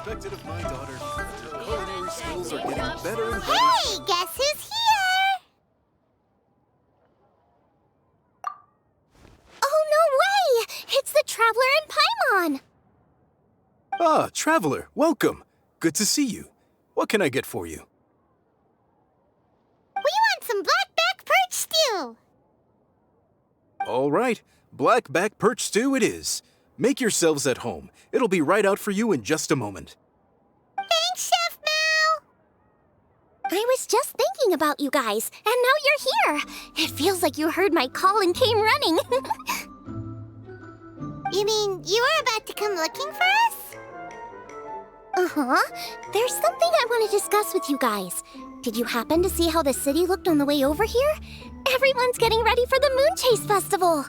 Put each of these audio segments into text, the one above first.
expected of my daughter. Her culinary skills are getting better and better. Hey, guess who's here? Oh, no way! It's the Traveler and Paimon! Ah, Traveler, welcome. Good to see you. What can I get for you? We want some blackback perch stew! All right, blackback perch stew it is. Make yourselves at home. It'll be right out for you in just a moment. Thanks, Chef Mao! I was just thinking about you guys, and now you're here! It feels like you heard my call and came running. You mean you were about to come looking for us? Uh-huh. There's something I want to discuss with you guys. Did you happen to see how the city looked on the way over here? Everyone's getting ready for the Moon Chase Festival.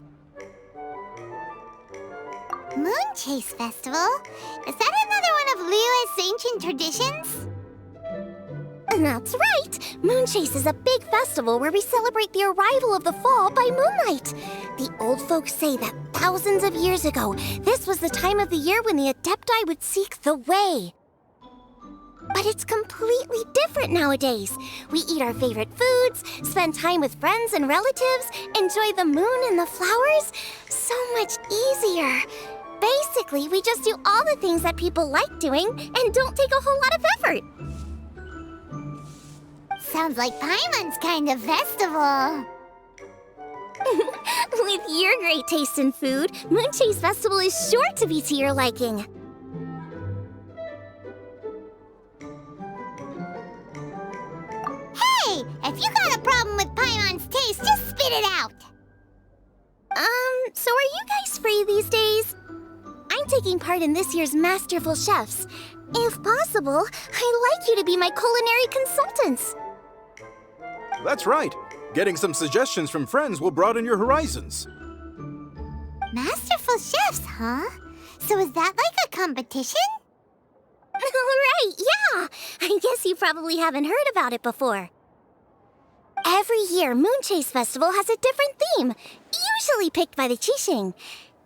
Moon Chase Festival? Is that another one of Liyue's ancient traditions? That's right! Moon Chase is a big festival where we celebrate the arrival of the fall by moonlight. The old folks say that thousands of years ago, this was the time of the year when the Adepti would seek the way. But it's completely different nowadays. We eat our favorite foods, spend time with friends and relatives, enjoy the moon and the flowers. So much easier. Basically, we just do all the things that people like doing and don't take a whole lot of effort. Sounds like Paimon's kind of festival. With your great taste in food, Moon Chase Festival is sure to be to your liking. Hey! If you got a problem with Paimon's taste, just spit it out! So are you guys free these days? I'm taking part in this year's Masterful Chefs. If possible, I'd like you to be my culinary consultants. That's right. Getting some suggestions from friends will broaden your horizons. Masterful Chefs, huh? So is that like a competition? Right, yeah! I guess you probably haven't heard about it before. Every year, Moon Chase Festival has a different theme, usually picked by the Qixing.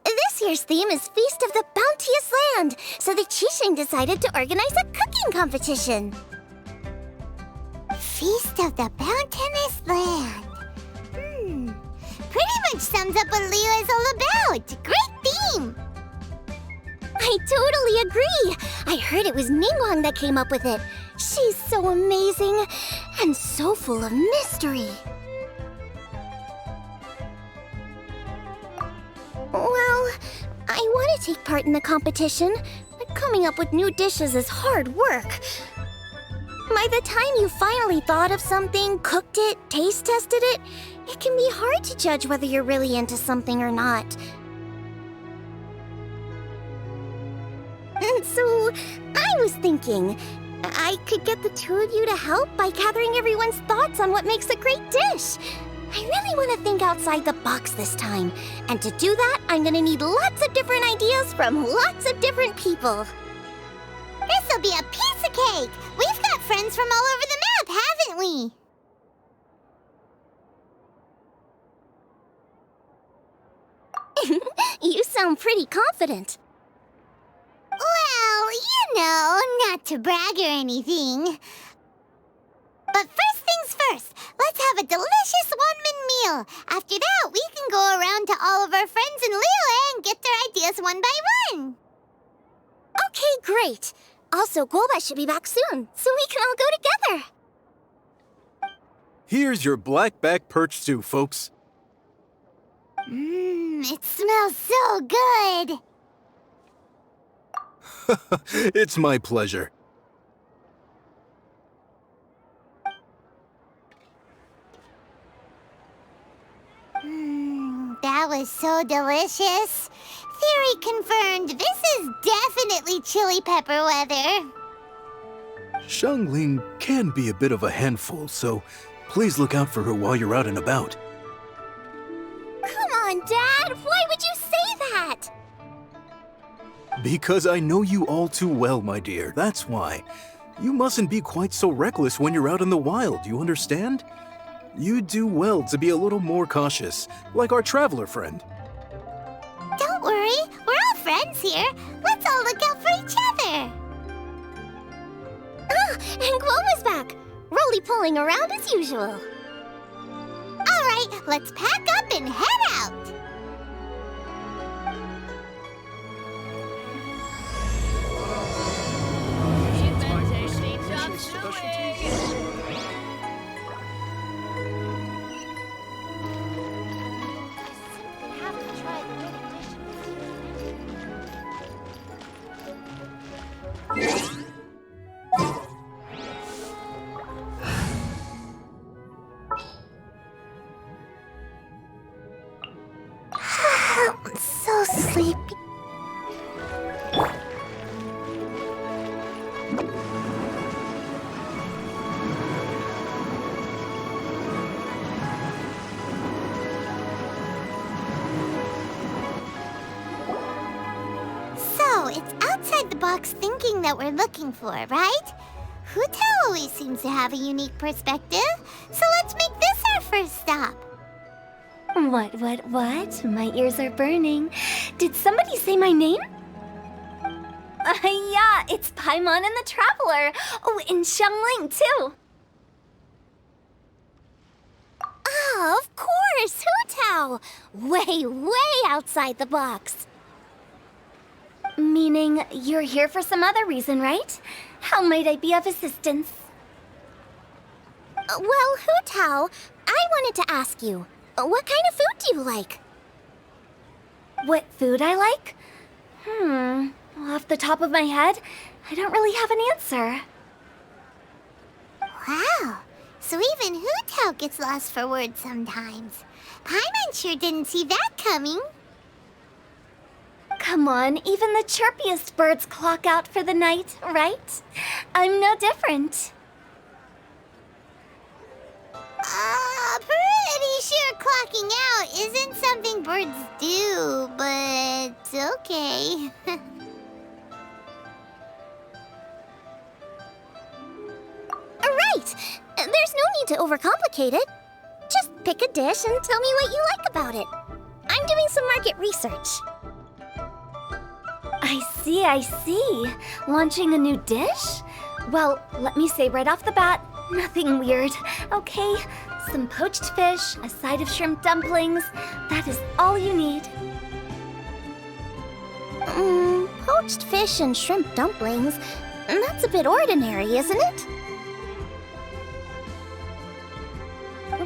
This year's theme is Feast of the Bounteous Land, so the Qixing decided to organize a cooking competition. Feast of the Bounteous Land. Pretty much sums up what Liyue is all about. Great theme! I totally agree. I heard it was Ningguang that came up with it. She's so amazing and so full of mystery. Well, I want to take part in the competition, but coming up with new dishes is hard work. By the time you finally thought of something, cooked it, taste tested it, it can be hard to judge whether you're really into something or not. So, I was thinking, I could get the two of you to help by gathering everyone's thoughts on what makes a great dish. I really want to think outside the box this time. And to do that, I'm going to need lots of different ideas from lots of different people. This'll be a piece of cake! We've got friends from all over the map, haven't we? You sound pretty confident. Well, you know, not to brag or anything. But first things first, let's have a delicious one-man meal. After that, we can go around to all of our friends in Liyue and get their ideas one by one. Okay, great. Also, Golba should be back soon, so we can all go together. Here's your blackback perch stew, folks. It smells so good. It's my pleasure. That was so delicious. Theory confirmed. This is definitely chili pepper weather. Xiangling can be a bit of a handful, so please look out for her while you're out and about. Come on, Dad. Why would you say that? Because I know you all too well, my dear. That's why. You mustn't be quite so reckless when you're out in the wild, you understand? You do well to be a little more cautious, like our traveler friend. Don't worry, we're all friends here. Let's all look out for each other. Ah, and Gloma's back! Roly-poling around as usual. All right, let's pack up and head out! I'm so sleepy. So, it's outside the box thinking that we're looking for, right? Hu-Tao always seems to have a unique perspective, so let's make this our first stop. What? My ears are burning. Did somebody say my name? Yeah, it's Paimon and the Traveler. Oh, and Xiangling, too. Oh, of course, Hu-Tao! Way outside the box. Meaning you're here for some other reason, right? How might I be of assistance? Well, Hu-Tao, I wanted to ask you, what kind of food do you like? What food I like? Off the top of my head, I don't really have an answer. Wow, so even Hu-Tao gets lost for words sometimes. Paimon sure didn't see that coming. Come on, even the chirpiest birds clock out for the night, right? I'm no different. Pretty sure clocking out isn't something birds do, but okay. Right! There's no need to overcomplicate it. Just pick a dish and tell me what you like about it. I'm doing some market research. I see. Launching a new dish? Well, let me say right off the bat, nothing weird, okay? Some poached fish, a side of shrimp dumplings. That is all you need. Poached fish and shrimp dumplings? That's a bit ordinary, isn't it?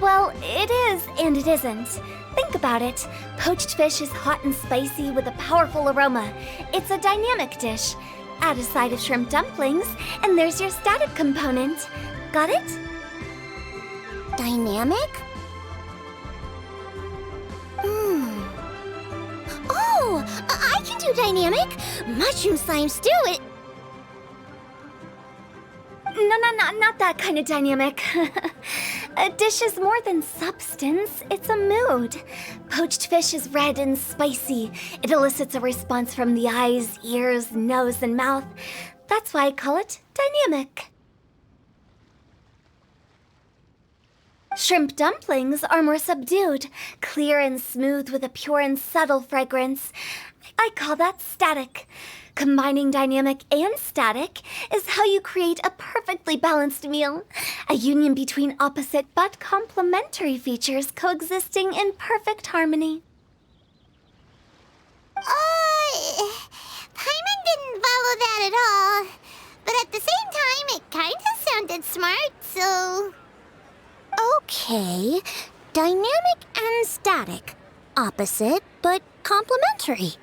Well, it is and it isn't. Think about it. Poached fish is hot and spicy with a powerful aroma. It's a dynamic dish. Add a side of shrimp dumplings, and there's your static component. Got it? Dynamic? Oh, I can do dynamic. Mushroom slime stew it. No, not that kind of dynamic. A dish is more than substance, it's a mood. Poached fish is red and spicy. It elicits a response from the eyes, ears, nose, and mouth. That's why I call it dynamic. Shrimp dumplings are more subdued, clear and smooth with a pure and subtle fragrance. I call that static. Combining dynamic and static is how you create a perfectly balanced meal. A union between opposite but complementary features coexisting in perfect harmony. Paimon didn't follow that at all. But at the same time, it kind of sounded smart, so... Okay, dynamic and static. Opposite, but complementary.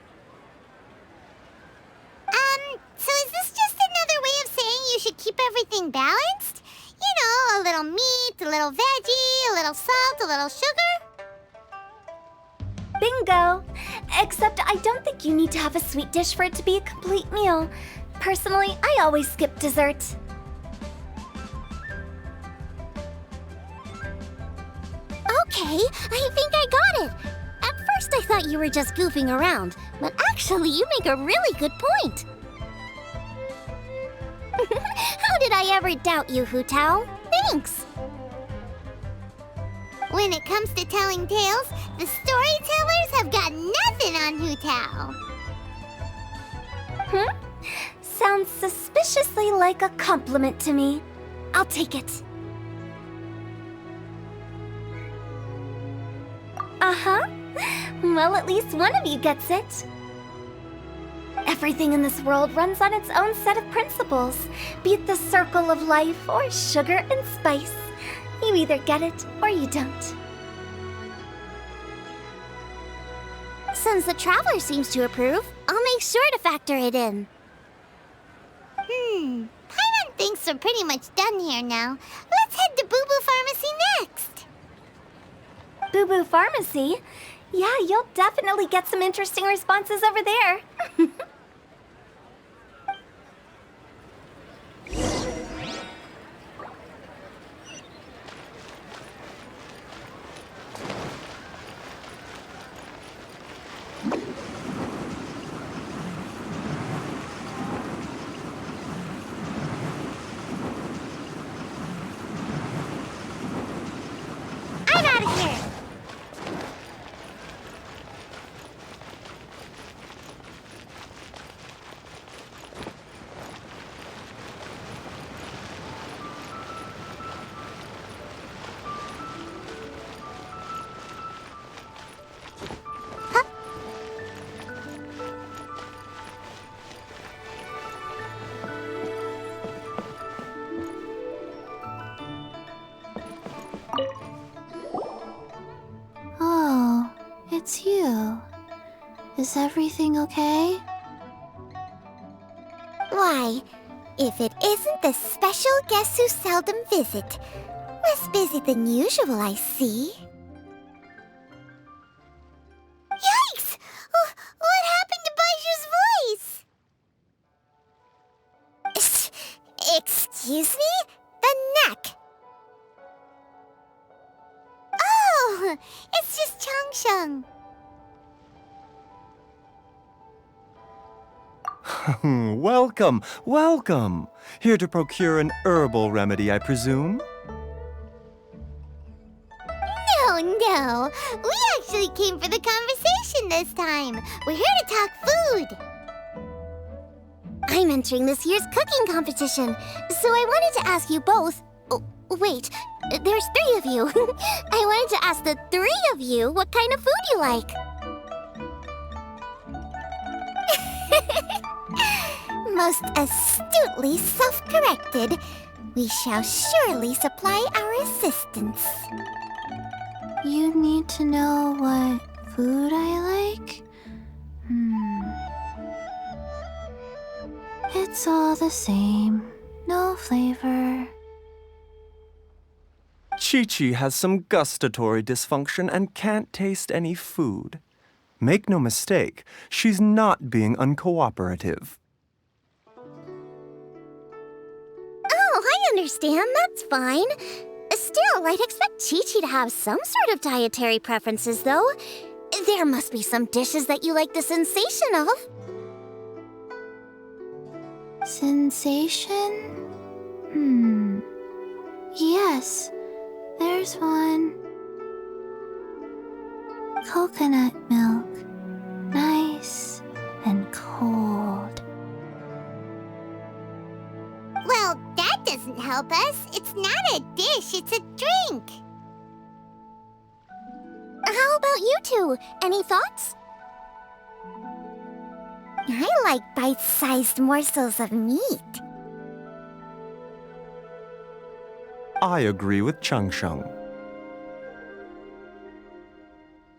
So is this just another way of saying you should keep everything balanced? You know, a little meat, a little veggie, a little salt, a little sugar? Bingo! Except I don't think you need to have a sweet dish for it to be a complete meal. Personally, I always skip dessert. Okay, I think I got it. At first I thought you were just goofing around, but actually you make a really good point. How did I ever doubt you, Hu-Tao? Thanks! When it comes to telling tales, the storytellers have got nothing on Hu-Tao. Sounds sounds suspiciously like a compliment to me. I'll take it. Uh-huh. Well, at least one of you gets it. Everything in this world runs on its own set of principles, be it the circle of life or sugar and spice. You either get it or you don't. Since the Traveler seems to approve, I'll make sure to factor it in. Paimon thinks we're pretty much done here now. Let's head to Boo Boo Pharmacy next. Boo Boo Pharmacy? Yeah, you'll definitely get some interesting responses over there. I'm out of here. Oh, it's you. Is everything okay? Why, if it isn't the special guests who seldom visit. Less busy than usual, I see. Yikes! What happened to Baiju's voice? Excuse me? The neck. Oh, it's just Changsheng. Welcome, welcome. Here to procure an herbal remedy, I presume? No. We actually came for the conversation this time. We're here to talk food. I'm entering this year's cooking competition, so I wanted to ask you both. Oh, wait, there's 3 of you. I wanted to ask the 3 of you what kind of food you like. Most astutely self-corrected. We shall surely supply our assistance. You need to know what food I like? It's all the same. No flavor. Chi-Chi has some gustatory dysfunction and can't taste any food. Make no mistake, she's not being uncooperative. Oh, I understand. That's fine. Still, I'd expect Chi-Chi to have some sort of dietary preferences, though. There must be some dishes that you like the sensation of. Sensation? Yes, there's one. Coconut milk. Nice and cold. Well, that doesn't help us. It's not a dish, it's a drink. How about you two? Any thoughts? I like bite-sized morsels of meat. I agree with Changsheng.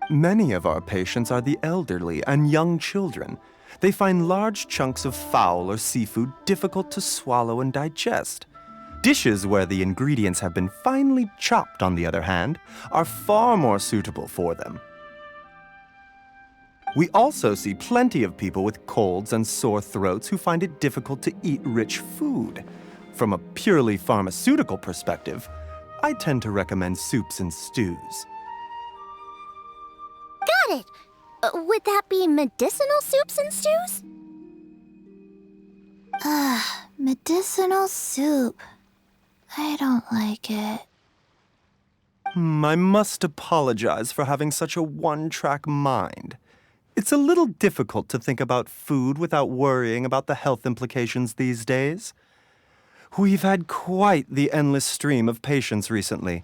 Many of our patients are the elderly and young children. They find large chunks of fowl or seafood difficult to swallow and digest. Dishes where the ingredients have been finely chopped, on the other hand, are far more suitable for them. We also see plenty of people with colds and sore throats who find it difficult to eat rich food. From a purely pharmaceutical perspective, I tend to recommend soups and stews. Got it. Would that be medicinal soups and stews? Medicinal soup. I don't like it. I must apologize for having such a one-track mind. It's a little difficult to think about food without worrying about the health implications these days. We've had quite the endless stream of patients recently.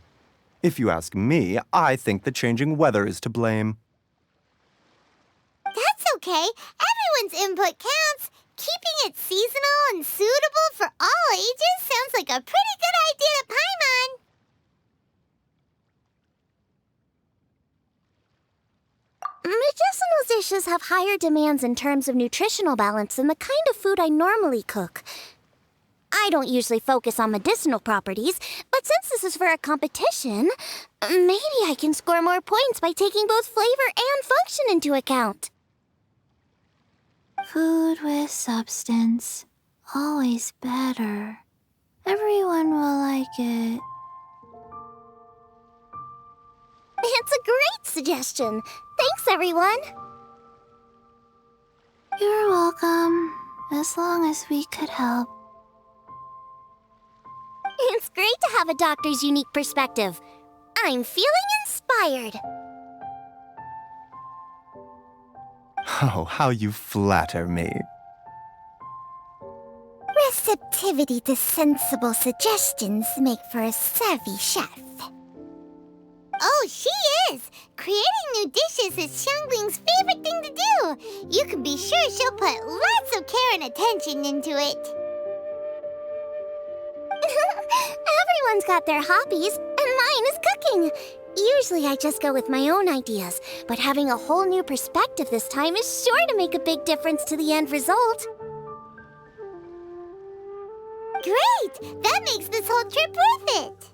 If you ask me, I think the changing weather is to blame. That's okay. Everyone's input counts. Keeping it seasonal and suitable for all ages sounds like a pretty good idea to Paimon. Medicinal dishes have higher demands in terms of nutritional balance than the kind of food I normally cook. I don't usually focus on medicinal properties, but since this is for a competition, maybe I can score more points by taking both flavor and function into account. Food with substance. Always better. Everyone will like it. It's a great suggestion. Thanks, everyone. You're welcome. As long as we could help. It's great to have a doctor's unique perspective. I'm feeling inspired. Oh, how you flatter me. Receptivity to sensible suggestions make for a savvy chef. Oh, she is! Creating new dishes is Xiangling's favorite thing to do. You can be sure she'll put lots of care and attention into it. Everyone's got their hobbies, and mine is cooking. Usually I just go with my own ideas, but having a whole new perspective this time is sure to make a big difference to the end result. Great! That makes this whole trip worth it!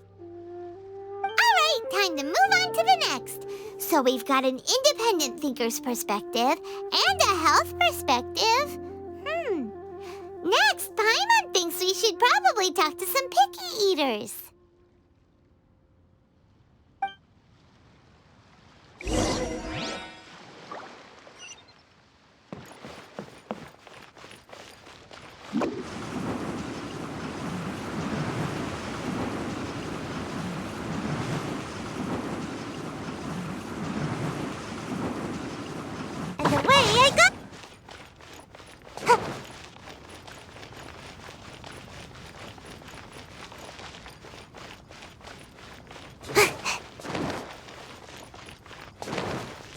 Alright, time to move on to the next. So we've got an independent thinker's perspective and a health perspective. Next, Paimon thinks we should probably talk to some picky eaters. And away I go!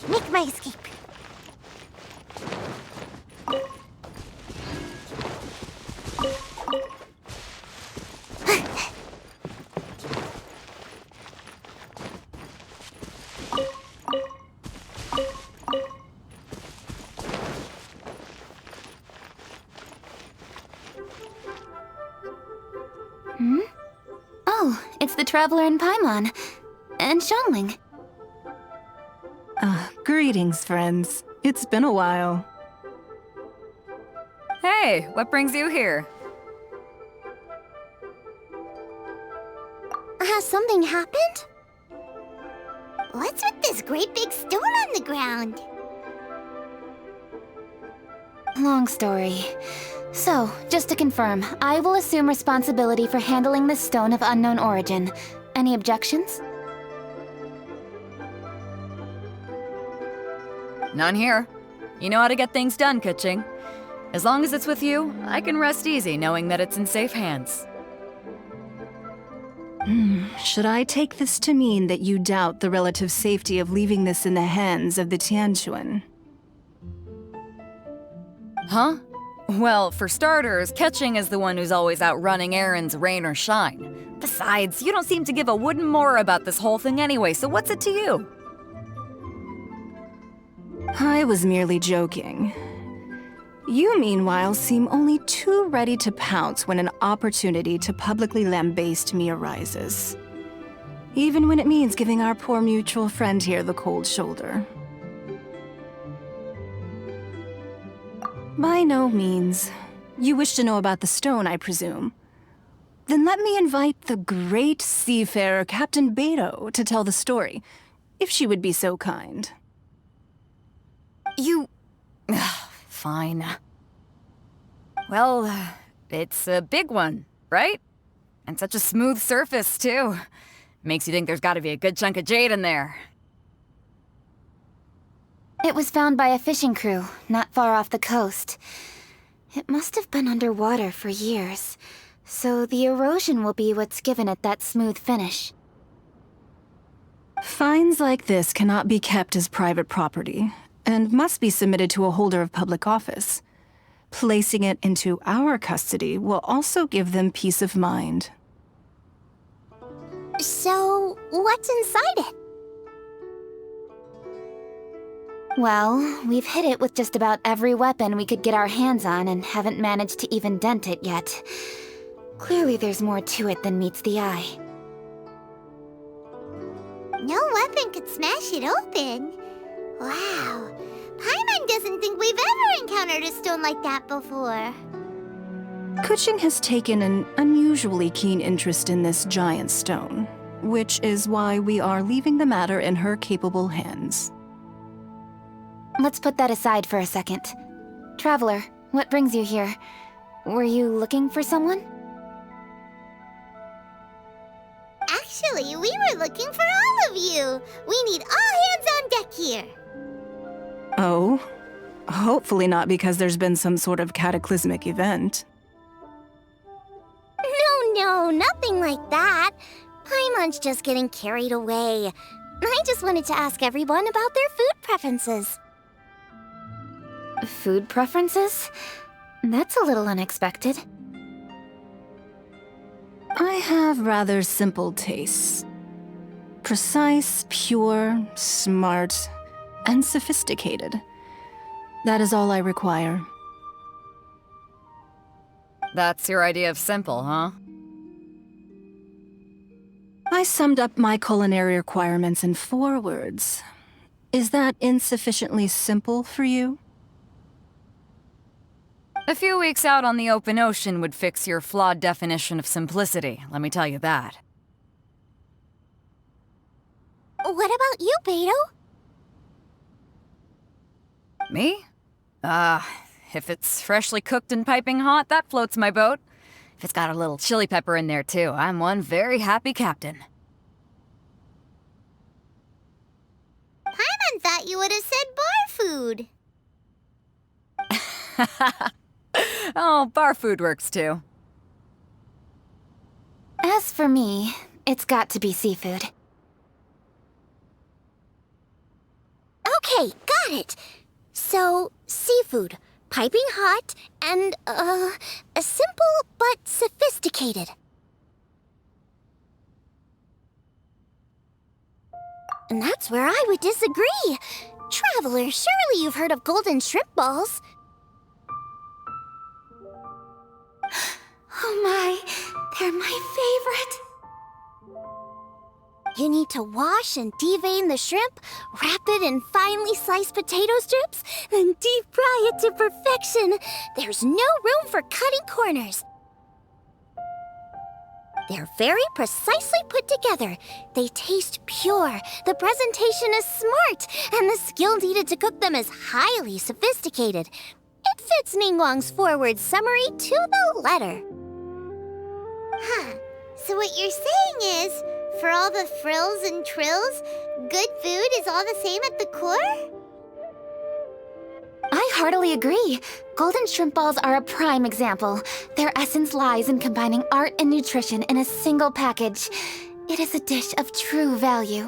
Make my escape. Oh, it's the Traveler and Paimon. And Xiangling. Greetings, friends. It's been a while. Hey, what brings you here? Has something happened? What's with this great big stone on the ground? Long story. So, just to confirm, I will assume responsibility for handling this stone of unknown origin. Any objections? None here. You know how to get things done, Keqing. As long as it's with you, I can rest easy knowing that it's in safe hands. Should I take this to mean that you doubt the relative safety of leaving this in the hands of the Tianquan? Huh? Well, for starters, Keqing is the one who's always out running errands, rain or shine. Besides, you don't seem to give a wooden more about this whole thing anyway, so what's it to you? I was merely joking. You, meanwhile, seem only too ready to pounce when an opportunity to publicly lambaste me arises. Even when it means giving our poor mutual friend here the cold shoulder. By no means. You wish to know about the stone, I presume. Then let me invite the great seafarer Captain Beto to tell the story, if she would be so kind. You... Fine. Well, it's a big one, right? And such a smooth surface, too. Makes you think there's gotta be a good chunk of jade in there. It was found by a fishing crew, not far off the coast. It must have been underwater for years, so the erosion will be what's given it that smooth finish. Finds like this cannot be kept as private property, and must be submitted to a holder of public office. Placing it into our custody will also give them peace of mind. So, what's inside it? Well, we've hit it with just about every weapon we could get our hands on and haven't managed to even dent it yet. Clearly there's more to it than meets the eye. No weapon could smash it open. Wow. Paimon doesn't think we've ever encountered a stone like that before. Kuching has taken an unusually keen interest in this giant stone, which is why we are leaving the matter in her capable hands. Let's put that aside for a second. Traveler, what brings you here? Were you looking for someone? Actually, we were looking for all of you. We need all hands on deck here. Oh? Hopefully not because there's been some sort of cataclysmic event. No, nothing like that. Paimon's just getting carried away. I just wanted to ask everyone about their food preferences. Food preferences? That's a little unexpected. I have rather simple tastes. Precise, pure, smart, and sophisticated. That is all I require. That's your idea of simple, huh? I summed up my culinary requirements in 4 words. Is that insufficiently simple for you? A few weeks out on the open ocean would fix your flawed definition of simplicity, let me tell you that. What about you, Beto? Me? If it's freshly cooked and piping hot, that floats my boat. If it's got a little chili pepper in there too, I'm one very happy captain. Paimon thought you would have said bar food. Oh, bar food works too. As for me, it's got to be seafood. Okay, got it. So, seafood, piping hot, and, simple but sophisticated. And that's where I would disagree. Traveler, surely you've heard of golden shrimp balls. Oh my, they're my favorite. You need to wash and devein the shrimp, wrap it in finely sliced potato strips, then deep fry it to perfection. There's no room for cutting corners. They're very precisely put together. They taste pure, the presentation is smart, and the skill needed to cook them is highly sophisticated. It fits Ningguang's forward summary to the letter. Huh. So what you're saying is, for all the frills and trills, good food is all the same at the core? I heartily agree. Golden shrimp balls are a prime example. Their essence lies in combining art and nutrition in a single package. It is a dish of true value.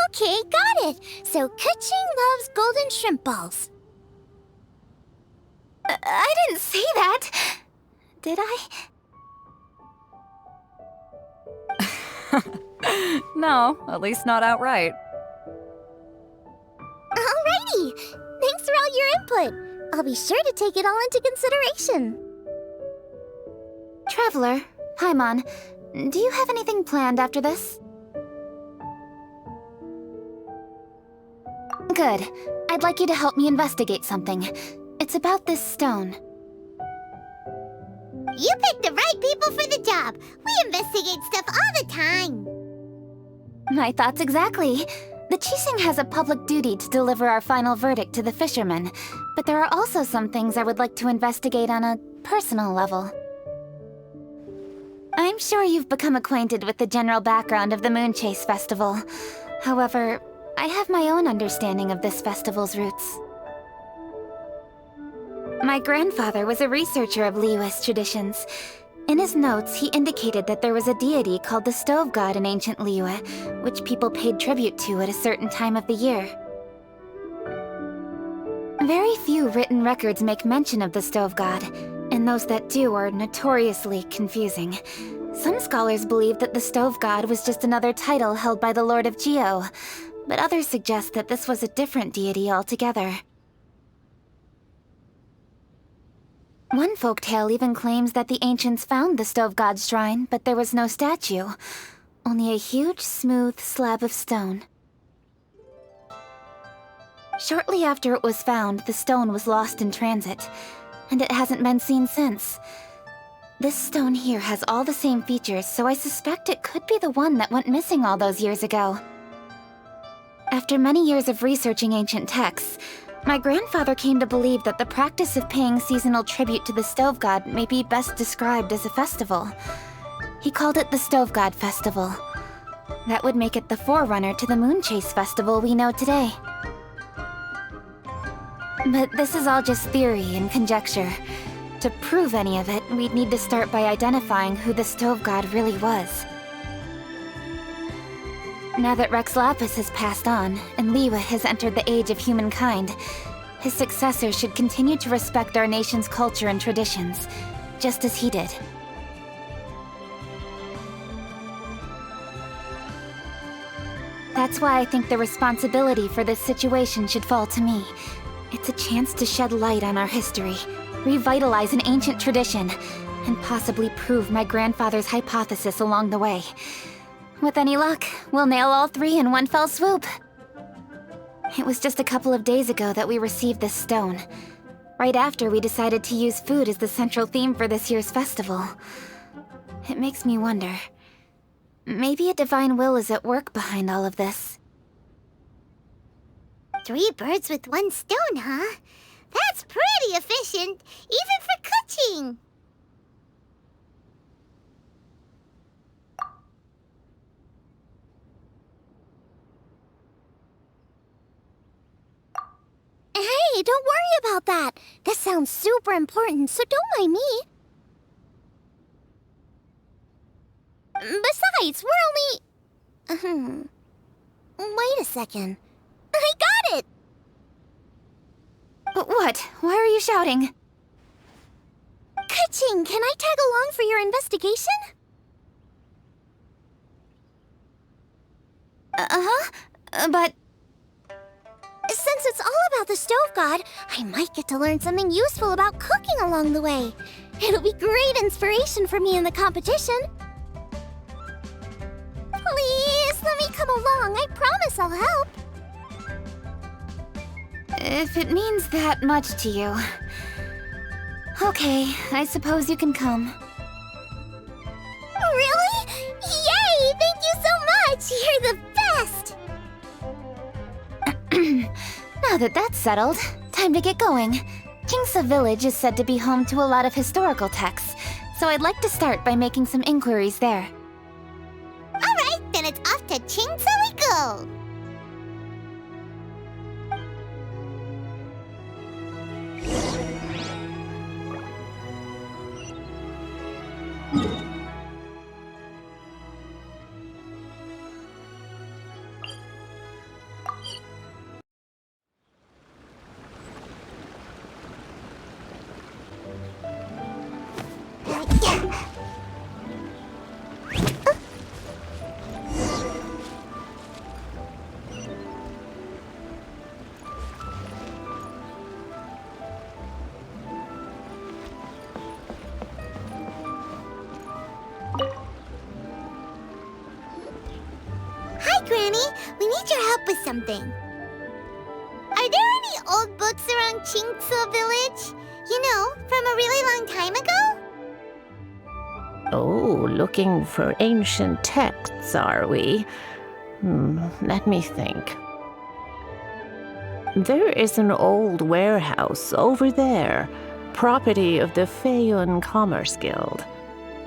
Okay, got it. So Kuching loves golden shrimp balls. I didn't say that. Did I? No, at least not outright. Alrighty! Thanks for all your input. I'll be sure to take it all into consideration. Traveler, Paimon, do you have anything planned after this? Good. I'd like you to help me investigate something. It's about this stone. You picked the right people for the job. We investigate stuff all the time. My thoughts exactly. The Qixing has a public duty to deliver our final verdict to the fishermen, but there are also some things I would like to investigate on a personal level. I'm sure you've become acquainted with the general background of the Moonchase Festival. However, I have my own understanding of this festival's roots. My grandfather was a researcher of Liyue's traditions. In his notes, he indicated that there was a deity called the Stove God in ancient Liyue, which people paid tribute to at a certain time of the year. Very few written records make mention of the Stove God, and those that do are notoriously confusing. Some scholars believe that the Stove God was just another title held by the Lord of Geo, but others suggest that this was a different deity altogether. One folktale even claims that the ancients found the Stove God's shrine, but there was no statue, only a huge, smooth slab of stone. Shortly after it was found, the stone was lost in transit, and it hasn't been seen since. This stone here has all the same features, so I suspect it could be the one that went missing all those years ago. After many years of researching ancient texts, my grandfather came to believe that the practice of paying seasonal tribute to the Stove God may be best described as a festival. He called it the Stove God Festival. That would make it the forerunner to the Moon Chase Festival we know today. But this is all just theory and conjecture. To prove any of it, we'd need to start by identifying who the Stove God really was. Now that Rex Lapis has passed on, and Liyue has entered the age of humankind, his successor should continue to respect our nation's culture and traditions, just as he did. That's why I think the responsibility for this situation should fall to me. It's a chance to shed light on our history, revitalize an ancient tradition, and possibly prove my grandfather's hypothesis along the way. With any luck, we'll nail all three in one fell swoop. It was just a couple of days ago that we received this stone. Right after we decided to use food as the central theme for this year's festival. It makes me wonder. Maybe a divine will is at work behind all of this. 3 birds with 1 stone, huh? That's pretty efficient, even for cooking. Hey, don't worry about that. This sounds super important, so don't mind me. Besides, we're only... Wait a second. I got it! What? Why are you shouting? Ka-ching, can I tag along for your investigation? But... Since it's all about the Stove God, I might get to learn something useful about cooking along the way. It'll be great inspiration for me in the competition. Please, let me come along. I promise I'll help. If it means that much to you... Okay, I suppose you can come. Really? Yay! Thank you so much! You're the best! Now that that's settled, time to get going. Kingsa Village is said to be home to a lot of historical texts, so I'd like to start by making some inquiries there. Alright, then it's off to Chingsa we go! Hi, Granny. We need your help with something. Are there any old books around Chingsa Village? You know, from a really long time ago? Oh, looking for ancient texts, are we? Let me think. There is an old warehouse over there, property of the Feiyun Commerce Guild.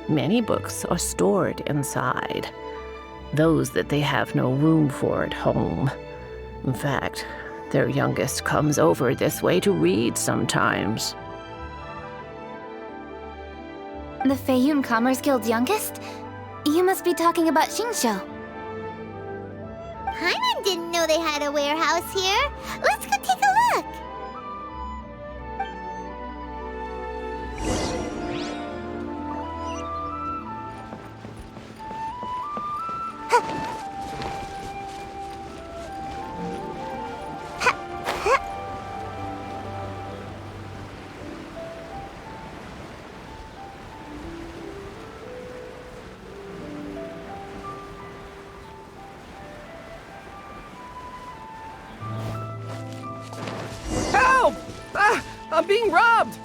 Many books are stored inside, those that they have no room for at home. In fact, their youngest comes over this way to read sometimes. The Feiyun Commerce Guild's youngest? You must be talking about Xingqiu. Paimon didn't know they had a warehouse here. Let's go take a look. Help! Ah, I'm being robbed!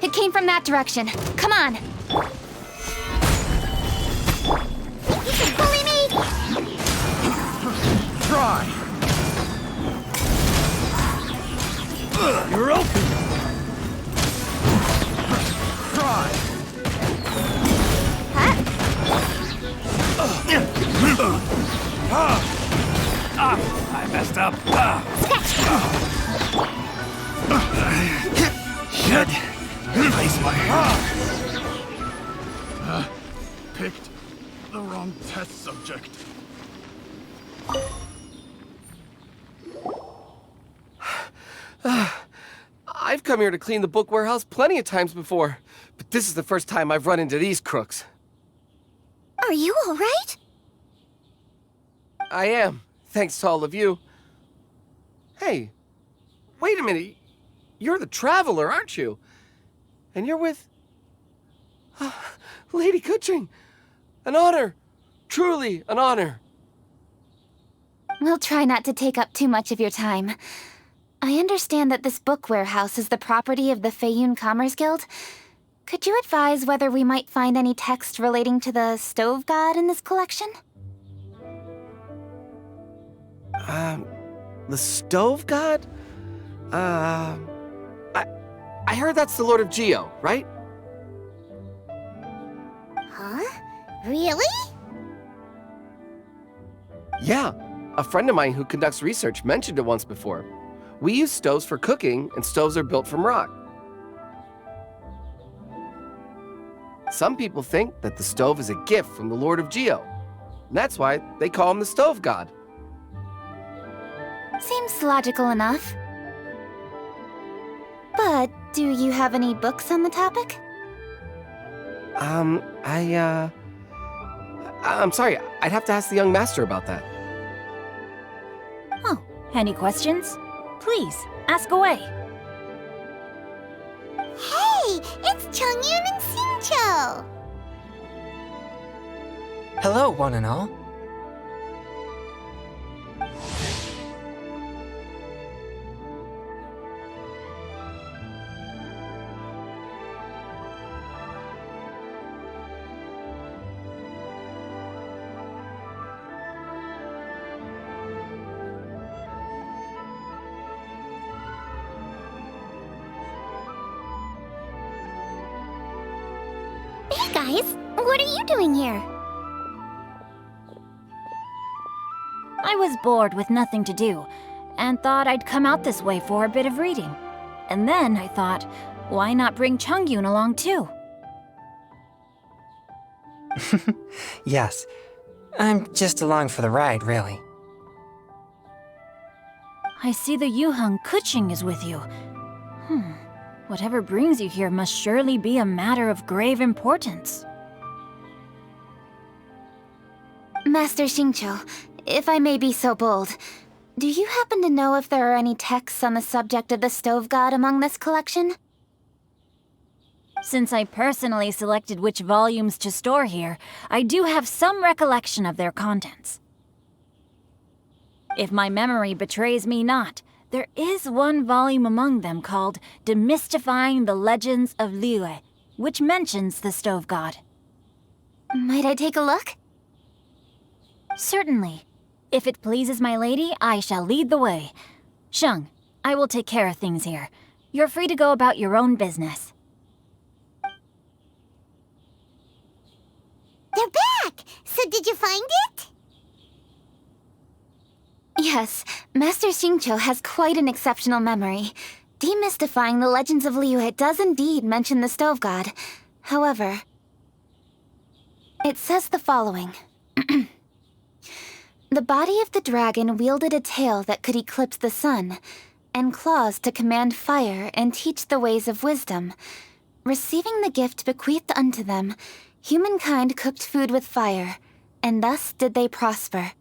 It came from that direction. Come on! You can bully me! Try! You're open! Try! I messed up. Should place my hand. Picked the wrong test subject. I've come here to clean the book warehouse plenty of times before, but this is the first time I've run into these crooks. Are you all right? I am, thanks to all of you. Hey, wait a minute. You're the Traveler, aren't you? And you're with... Lady Kuching. An honor. Truly an honor. We'll try not to take up too much of your time. I understand that this book warehouse is the property of the Feiyun Commerce Guild. Could you advise whether we might find any text relating to the Stove God in this collection? The Stove God? I heard that's the Lord of Geo, right? Huh? Really? Yeah, a friend of mine who conducts research mentioned it once before. We use stoves for cooking, and stoves are built from rock. Some people think that the stove is a gift from the Lord of Geo, and that's why they call him the Stove God. Seems logical enough. But do you have any books on the topic? I'm sorry, I'd have to ask the young master about that. Oh, any questions? Please, ask away. Hey, it's Chongyun and Xingqiu. Hello, one and all. Hey guys, what are you doing here? I was bored with nothing to do, and thought I'd come out this way for a bit of reading. And then I thought, why not bring Chongyun along too? Yes, I'm just along for the ride, really. I see the Yuheng Kuching is with you. Whatever brings you here must surely be a matter of grave importance. Master Xingqiu, if I may be so bold, do you happen to know if there are any texts on the subject of the Stove God among this collection? Since I personally selected which volumes to store here, I do have some recollection of their contents. If my memory betrays me not, there is one volume among them called Demystifying the Legends of Liyue, which mentions the Stove God. Might I take a look? Certainly. If it pleases my lady, I shall lead the way. Sheng, I will take care of things here. You're free to go about your own business. They're back! So did you find it? Yes, Master Xingqiu has quite an exceptional memory. Demystifying the legends of Liyue does indeed mention the stove god. However, it says the following. The body of the dragon wielded a tail that could eclipse the sun, and claws to command fire and teach the ways of wisdom. Receiving the gift bequeathed unto them, humankind cooked food with fire, and thus did they prosper.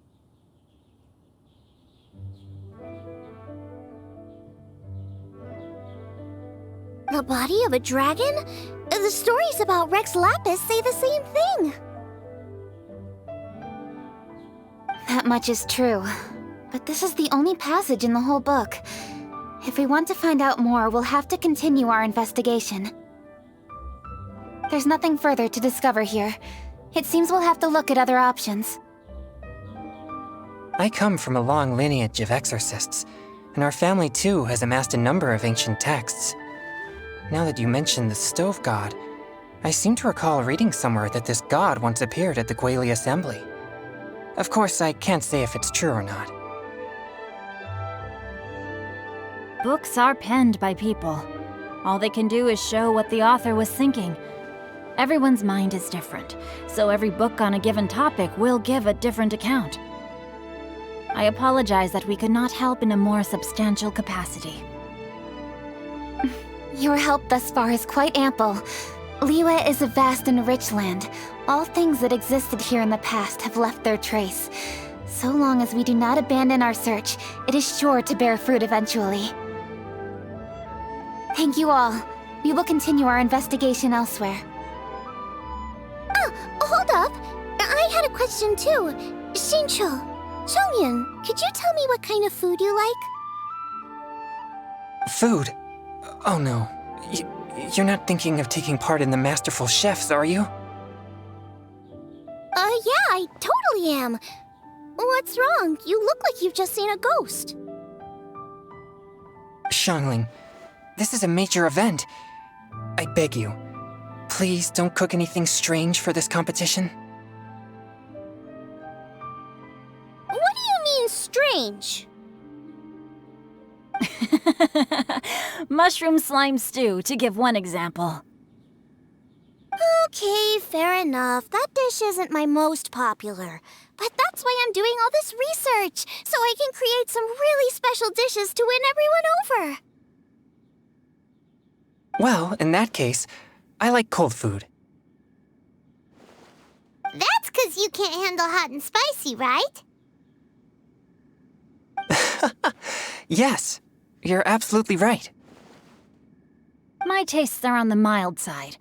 The body of a dragon? The stories about Rex Lapis say the same thing. That much is true. But this is the only passage in the whole book. If we want to find out more, we'll have to continue our investigation. There's nothing further to discover here. It seems we'll have to look at other options. I come from a long lineage of exorcists, and our family too has amassed a number of ancient texts. Now that you mention the stove god, I seem to recall reading somewhere that this god once appeared at the Guili Assembly. Of course, I can't say if it's true or not. Books are penned by people. All they can do is show what the author was thinking. Everyone's mind is different, so every book on a given topic will give a different account. I apologize that we could not help in a more substantial capacity. Your help thus far is quite ample. Liyue is a vast and rich land. All things that existed here in the past have left their trace. So long as we do not abandon our search, it is sure to bear fruit eventually. Thank you all. We will continue our investigation elsewhere. Oh, hold up. I had a question too. Xingqiu, Zhongyan, could you tell me what kind of food you like? Food? Oh no. You're not thinking of taking part in the Masterful Chefs, are you? Yeah, I totally am. What's wrong? You look like you've just seen a ghost. Xiangling, this is a major event. I beg you, please don't cook anything strange for this competition. What do you mean, strange? Mushroom slime stew, to give one example. Okay, fair enough. That dish isn't my most popular. But that's why I'm doing all this research, so I can create some really special dishes to win everyone over. Well, in that case, I like cold food. That's 'cause you can't handle hot and spicy, right? Yes, you're absolutely right. My tastes are on the mild side.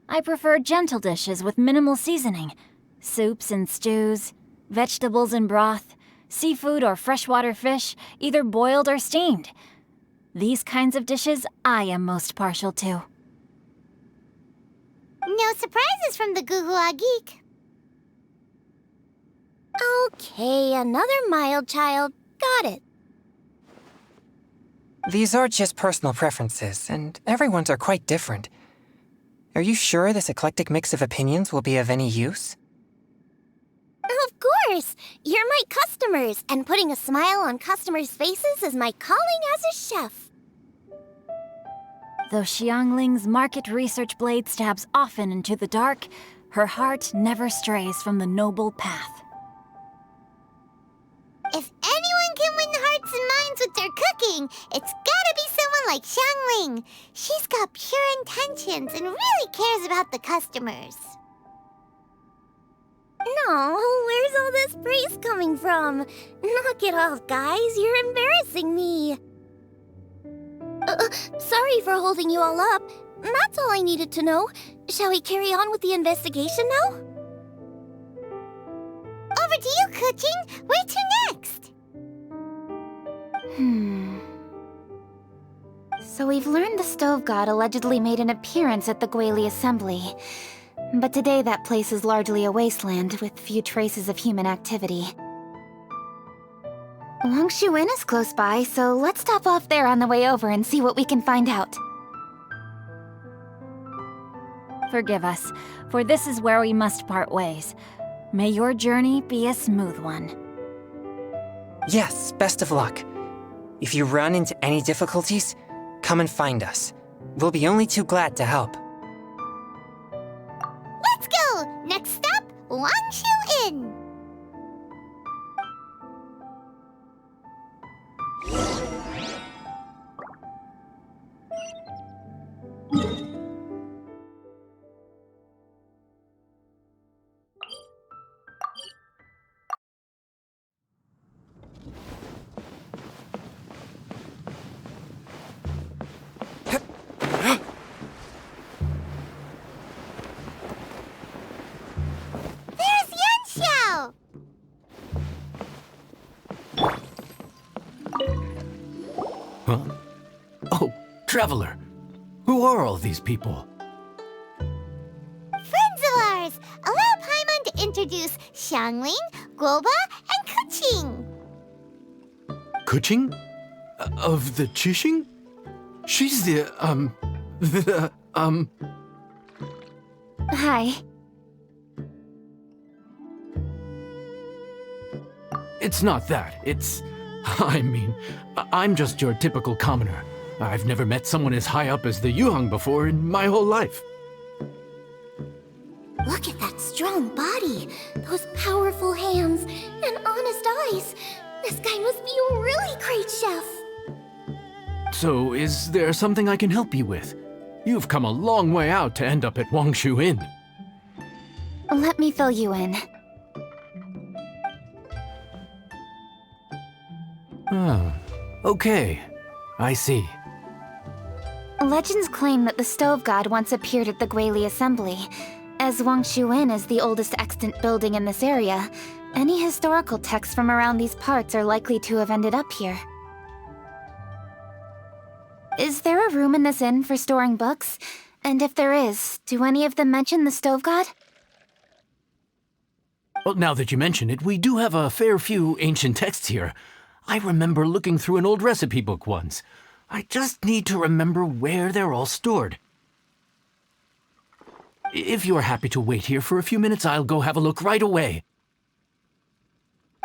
I prefer gentle dishes with minimal seasoning. Soups and stews, vegetables and broth, seafood or freshwater fish, either boiled or steamed. These kinds of dishes I am most partial to. No surprises from the Guhua Geek. Okay, another mild child. Got it. These are just personal preferences, and everyone's are quite different. Are you sure this eclectic mix of opinions will be of any use? Of course! You're my customers, and putting a smile on customers' faces is my calling as a chef. Though Xiangling's market research blade stabs often into the dark, her heart never strays from the noble path. If anyone can win hearts and minds with their cooking, it's gotta be someone like Xiangling. She's got pure intentions and really cares about the customers. No, where's all this praise coming from? Knock it off, guys. You're embarrassing me. Sorry for holding you all up. That's all I needed to know. Shall we carry on with the investigation now? Over to you, Kuching. Where to next? So we've learned the stove god allegedly made an appearance at the Guili Assembly. But today that place is largely a wasteland with few traces of human activity. Wangshu Inn is close by, so let's stop off there on the way over and see what we can find out. Forgive us, for this is where we must part ways. May your journey be a smooth one. Yes, best of luck. If you run into any difficulties, come and find us. We'll be only too glad to help. Let's go! Next stop, Wangshu Inn. Huh? Oh, Traveler. Who are all these people? Friends of ours! Allow Paimon to introduce Xiangling, Guoba, and Kuching. Kuching? Of the Chishing? She's Hi. It's not that. I'm just your typical commoner. I've never met someone as high up as the Yuhang before in my whole life. Look at that strong body, those powerful hands, and honest eyes. This guy must be a really great chef. So, is there something I can help you with? You've come a long way out to end up at Wangshu Inn. Let me fill you in. Ah, okay. I see. Legends claim that the Stove God once appeared at the Guili Assembly. As Wangshu Inn is the oldest extant building in this area, any historical texts from around these parts are likely to have ended up here. Is there a room in this inn for storing books? And if there is, do any of them mention the Stove God? Well, now that you mention it, we do have a fair few ancient texts here. I remember looking through an old recipe book once. I just need to remember where they're all stored. If you're happy to wait here for a few minutes, I'll go have a look right away.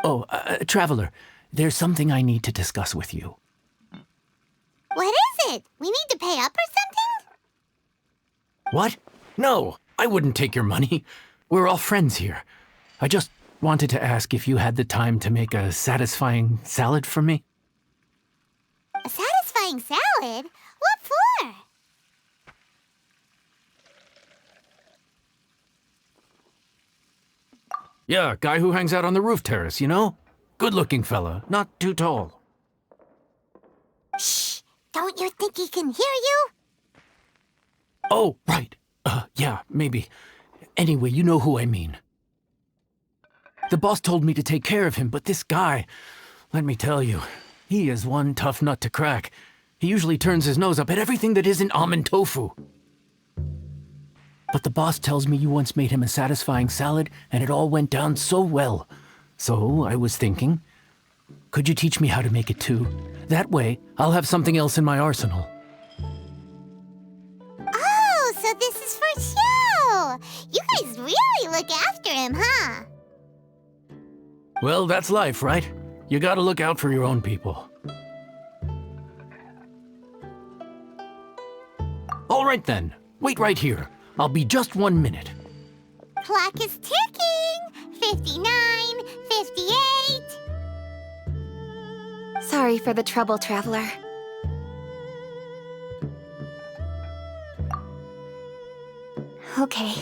Oh, Traveler, there's something I need to discuss with you. What is it? We need to pay up or something? What? No, I wouldn't take your money. We're all friends here. I just wanted to ask if you had the time to make a satisfying salad for me. A satisfying salad? What for? Yeah, guy who hangs out on the roof terrace, you know? Good-looking fella, not too tall. Shh! Don't you think he can hear you? Oh, right. Yeah, maybe. Anyway, you know who I mean. The boss told me to take care of him, but this guy, let me tell you, he is one tough nut to crack. He usually turns his nose up at everything that isn't almond tofu. But the boss tells me you once made him a satisfying salad, and it all went down so well. So I was thinking, could you teach me how to make it too? That way, I'll have something else in my arsenal. Oh, so this is for show! You guys really look after him, huh? Well, that's life, right? You gotta look out for your own people. All right then, wait right here. I'll be just 1 minute. Clock is ticking! 59, 58... Sorry for the trouble, Traveler. Okay.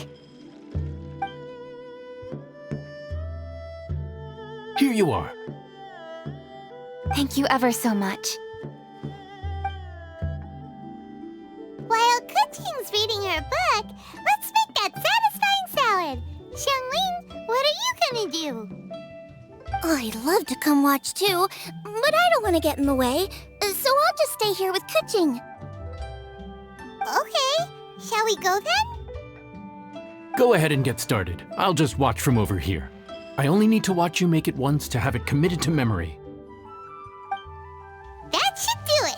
Here you are. Thank you ever so much. While Kuching's reading her book, let's make that satisfying salad. Xiangling, what are you gonna do? I'd love to come watch too, but I don't want to get in the way, so I'll just stay here with Kuching. Okay, shall we go then? Go ahead and get started. I'll just watch from over here. I only need to watch you make it once to have it committed to memory. That should do it.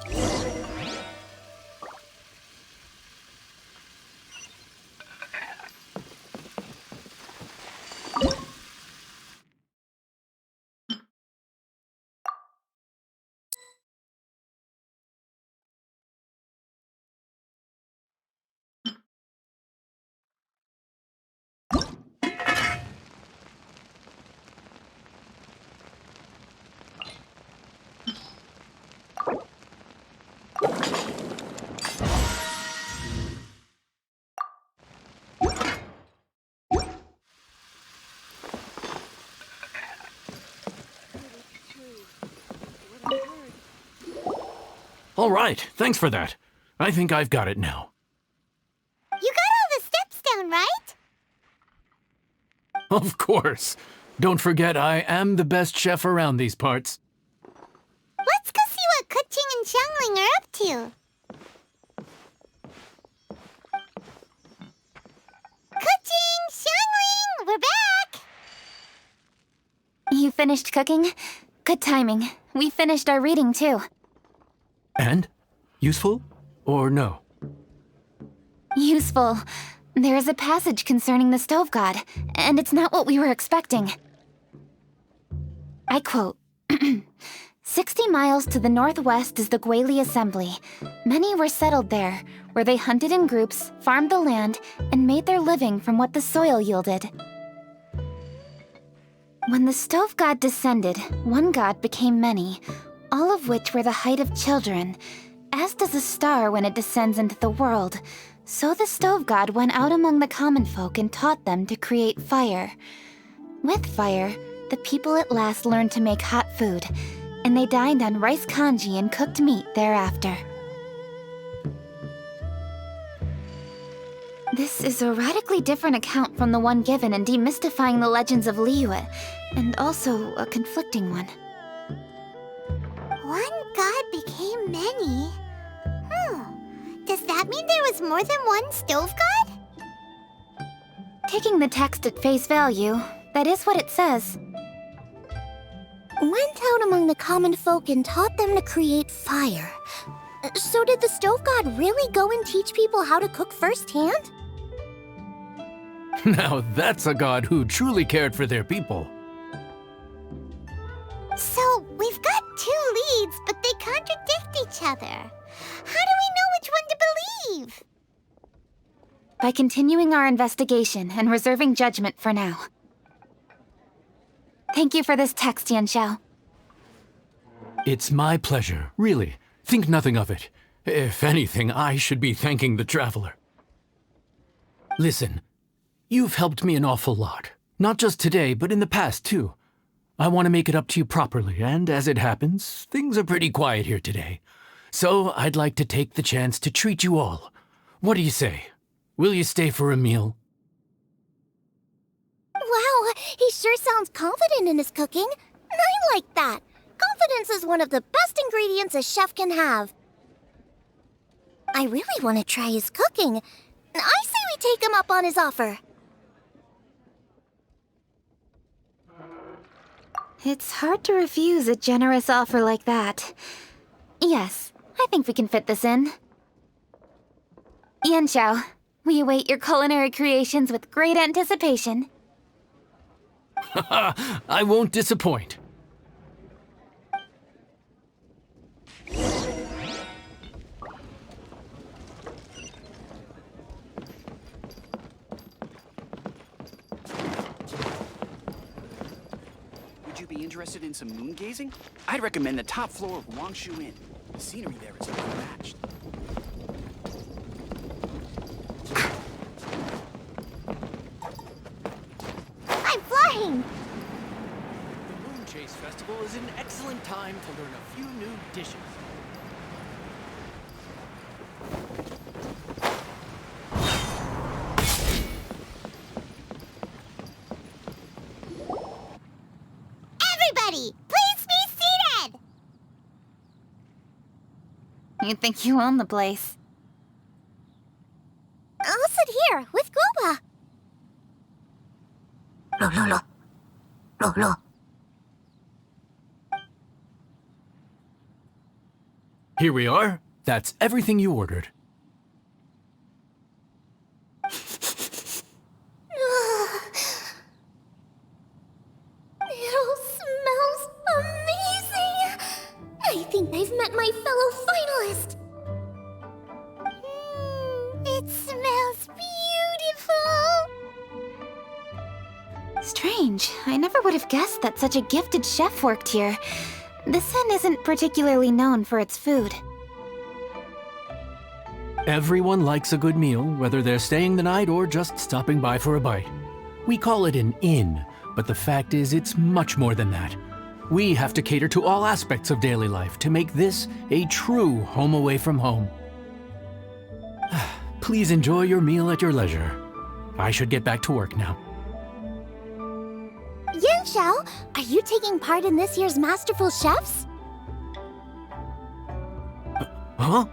All right, thanks for that. I think I've got it now. You got all the steps down, right? Of course. Don't forget, I am the best chef around these parts. Let's go see what Kuching and Xiangling are up to. Kuching! Xiangling! We're back! You finished cooking? Good timing. We finished our reading, too. And? Useful? Or no? Useful. There is a passage concerning the stove god, and it's not what we were expecting. I quote, 60 miles to the northwest is the Guili Assembly. Many were settled there, where they hunted in groups, farmed the land, and made their living from what the soil yielded. When the stove god descended, one god became many, all of which were the height of children. As does a star when it descends into the world, so the stove god went out among the common folk and taught them to create fire. With fire, the people at last learned to make hot food, and they dined on rice congee and cooked meat thereafter. This is a radically different account from the one given in Demystifying the Legends of Liyue, and also a conflicting one. One god became many? Does that mean there was more than one stove god? Taking the text at face value, that is what it says. Went out among the common folk and taught them to create fire. So did the stove god really go and teach people how to cook firsthand? Now that's a god who truly cared for their people. So, we've got two leads, but they contradict each other. How do we know which one to believe? By continuing our investigation and reserving judgment for now. Thank you for this text, Yanxiao. It's my pleasure, really. Think nothing of it. If anything, I should be thanking the traveler. Listen, you've helped me an awful lot. Not just today, but in the past, too. I want to make it up to you properly, and as it happens, things are pretty quiet here today. So I'd like to take the chance to treat you all. What do you say? Will you stay for a meal? Wow, he sure sounds confident in his cooking. I like that. Confidence is one of the best ingredients a chef can have. I really want to try his cooking. I say we take him up on his offer. It's hard to refuse a generous offer like that. Yes, I think we can fit this in. Yanxiao, we await your culinary creations with great anticipation. I won't disappoint. Would you be interested in some moon gazing? I'd recommend the top floor of Wangshu Inn. The scenery there is unmatched. I'm flying! The Moon Chase Festival is an excellent time to learn a few new dishes. Everybody, please be seated! You think you own the place. I'll sit here with Goba. No. Here we are. That's everything you ordered. It all smells amazing. I think I've met my fellow finalist. It smells beautiful! Strange. I never would have guessed that such a gifted chef worked here. This inn isn't particularly known for its food. Everyone likes a good meal, whether they're staying the night or just stopping by for a bite. We call it an inn, but the fact is it's much more than that. We have to cater to all aspects of daily life to make this a true home away from home. Please enjoy your meal at your leisure. I should get back to work now. Yanxiao, are you taking part in this year's Masterful Chefs? Huh?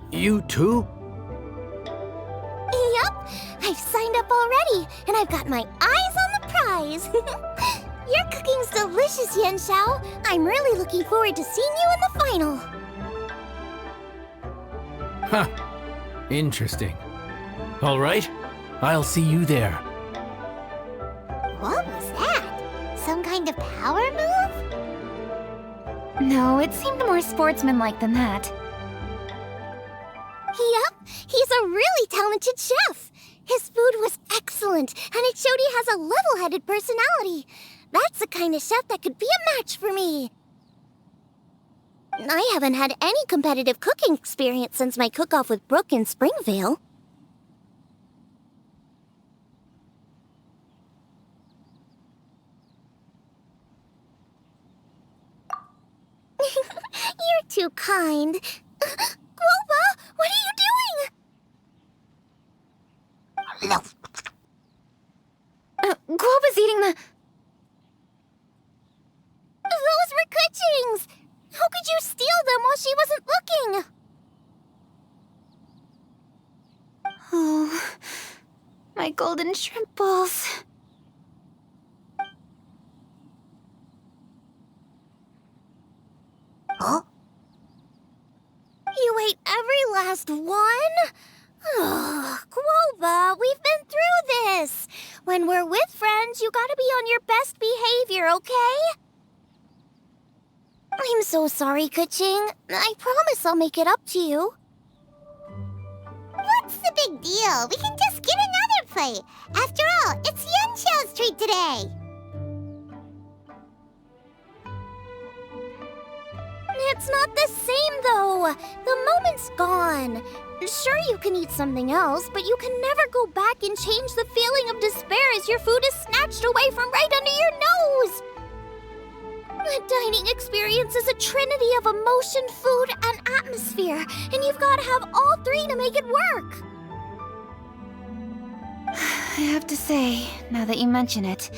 You too? Yup, I've signed up already, and I've got my eyes on the prize. Your cooking's delicious, Yanxiao. I'm really looking forward to seeing you in the final. Huh. Interesting. All right, I'll see you there. What was that? Some kind of power move? No, it seemed more sportsmanlike than that. Yep, he's a really talented chef. His food was excellent, and it showed he has a level-headed personality. That's the kind of chef that could be a match for me. I haven't had any competitive cooking experience since my cook-off with Brooke in Springvale. You're too kind. Guoba, what are you doing? No. Guoba's eating the... Those were Kuching's! How could you steal them while she wasn't looking? Oh, my golden shrimp balls. Huh? You ate every last one? Ugh, Guoba, we've been through this. When we're with friends, you gotta be on your best behavior, okay? I'm so sorry, Kuching. I promise I'll make it up to you. What's the big deal? We can just get another plate. After all, it's Yanxiao's treat today. It's not the same, though. The moment's gone. Sure, you can eat something else, but you can never go back and change the feeling of despair as your food is snatched away from right under your nose. The dining experience is a trinity of emotion, food, and atmosphere, and you've got to have all three to make it work. I have to say, now that you mention it,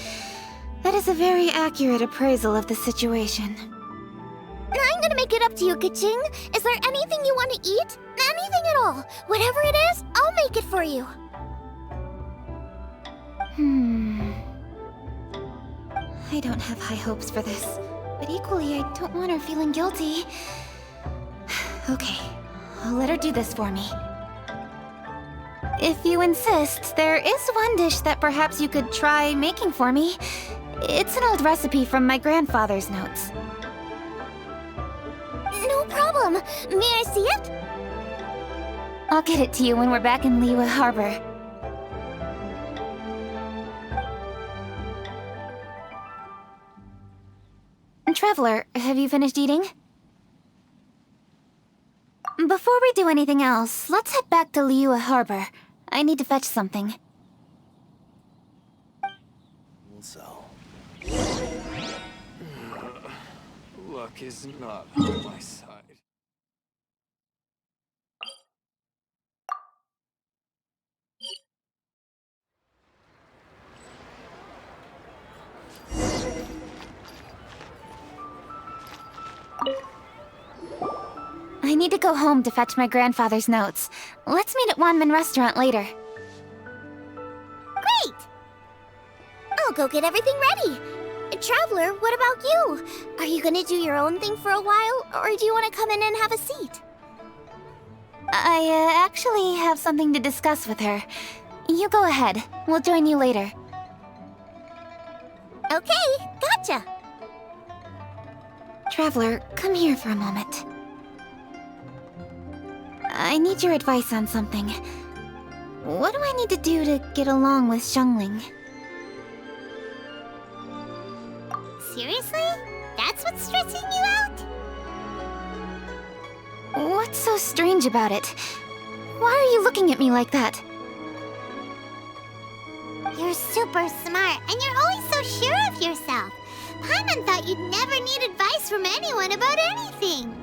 that is a very accurate appraisal of the situation. I'm gonna make it up to you, Kuching. Is there anything you want to eat? Anything at all. Whatever it is, I'll make it for you. I don't have high hopes for this, but equally I don't want her feeling guilty. Okay, I'll let her do this for me. If you insist, there is one dish that perhaps you could try making for me. It's an old recipe from my grandfather's notes. No problem. May I see it? I'll get it to you when we're back in Liyue Harbor. Traveler, have you finished eating? Before we do anything else, let's head back to Liyue Harbor. I need to fetch something. So... luck is not on my side. I need to go home to fetch my grandfather's notes. Let's meet at Wanmin Restaurant later. Great! I'll go get everything ready. Traveler, what about you? Are you gonna do your own thing for a while, or do you want to come in and have a seat? I actually have something to discuss with her. You go ahead. We'll join you later. Okay, gotcha. Traveler, come here for a moment. I need your advice on something. What do I need to do to get along with Xiangling? Seriously? That's what's stressing you out? What's so strange about it? Why are you looking at me like that? You're super smart, and you're always so sure of with yourself. Paimon thought you'd never need advice from anyone about anything.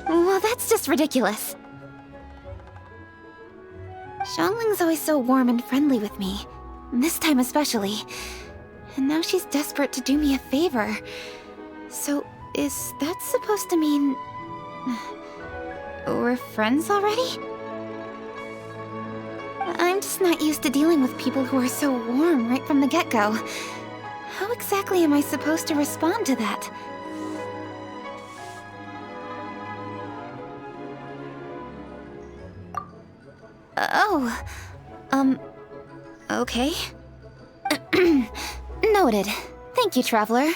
Well, that's just ridiculous. Xiangling's always so warm and friendly with me. This time especially. And now she's desperate to do me a favor. So, is that supposed to mean... we're friends already? I'm just not used to dealing with people who are so warm right from the get-go. How exactly am I supposed to respond to that? Okay. Noted. Thank you, Traveler.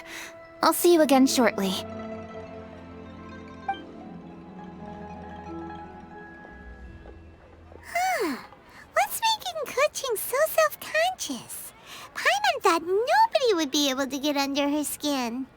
I'll see you again shortly. What's making coaching so self-conscious? Paimon thought nobody would be able to get under her skin.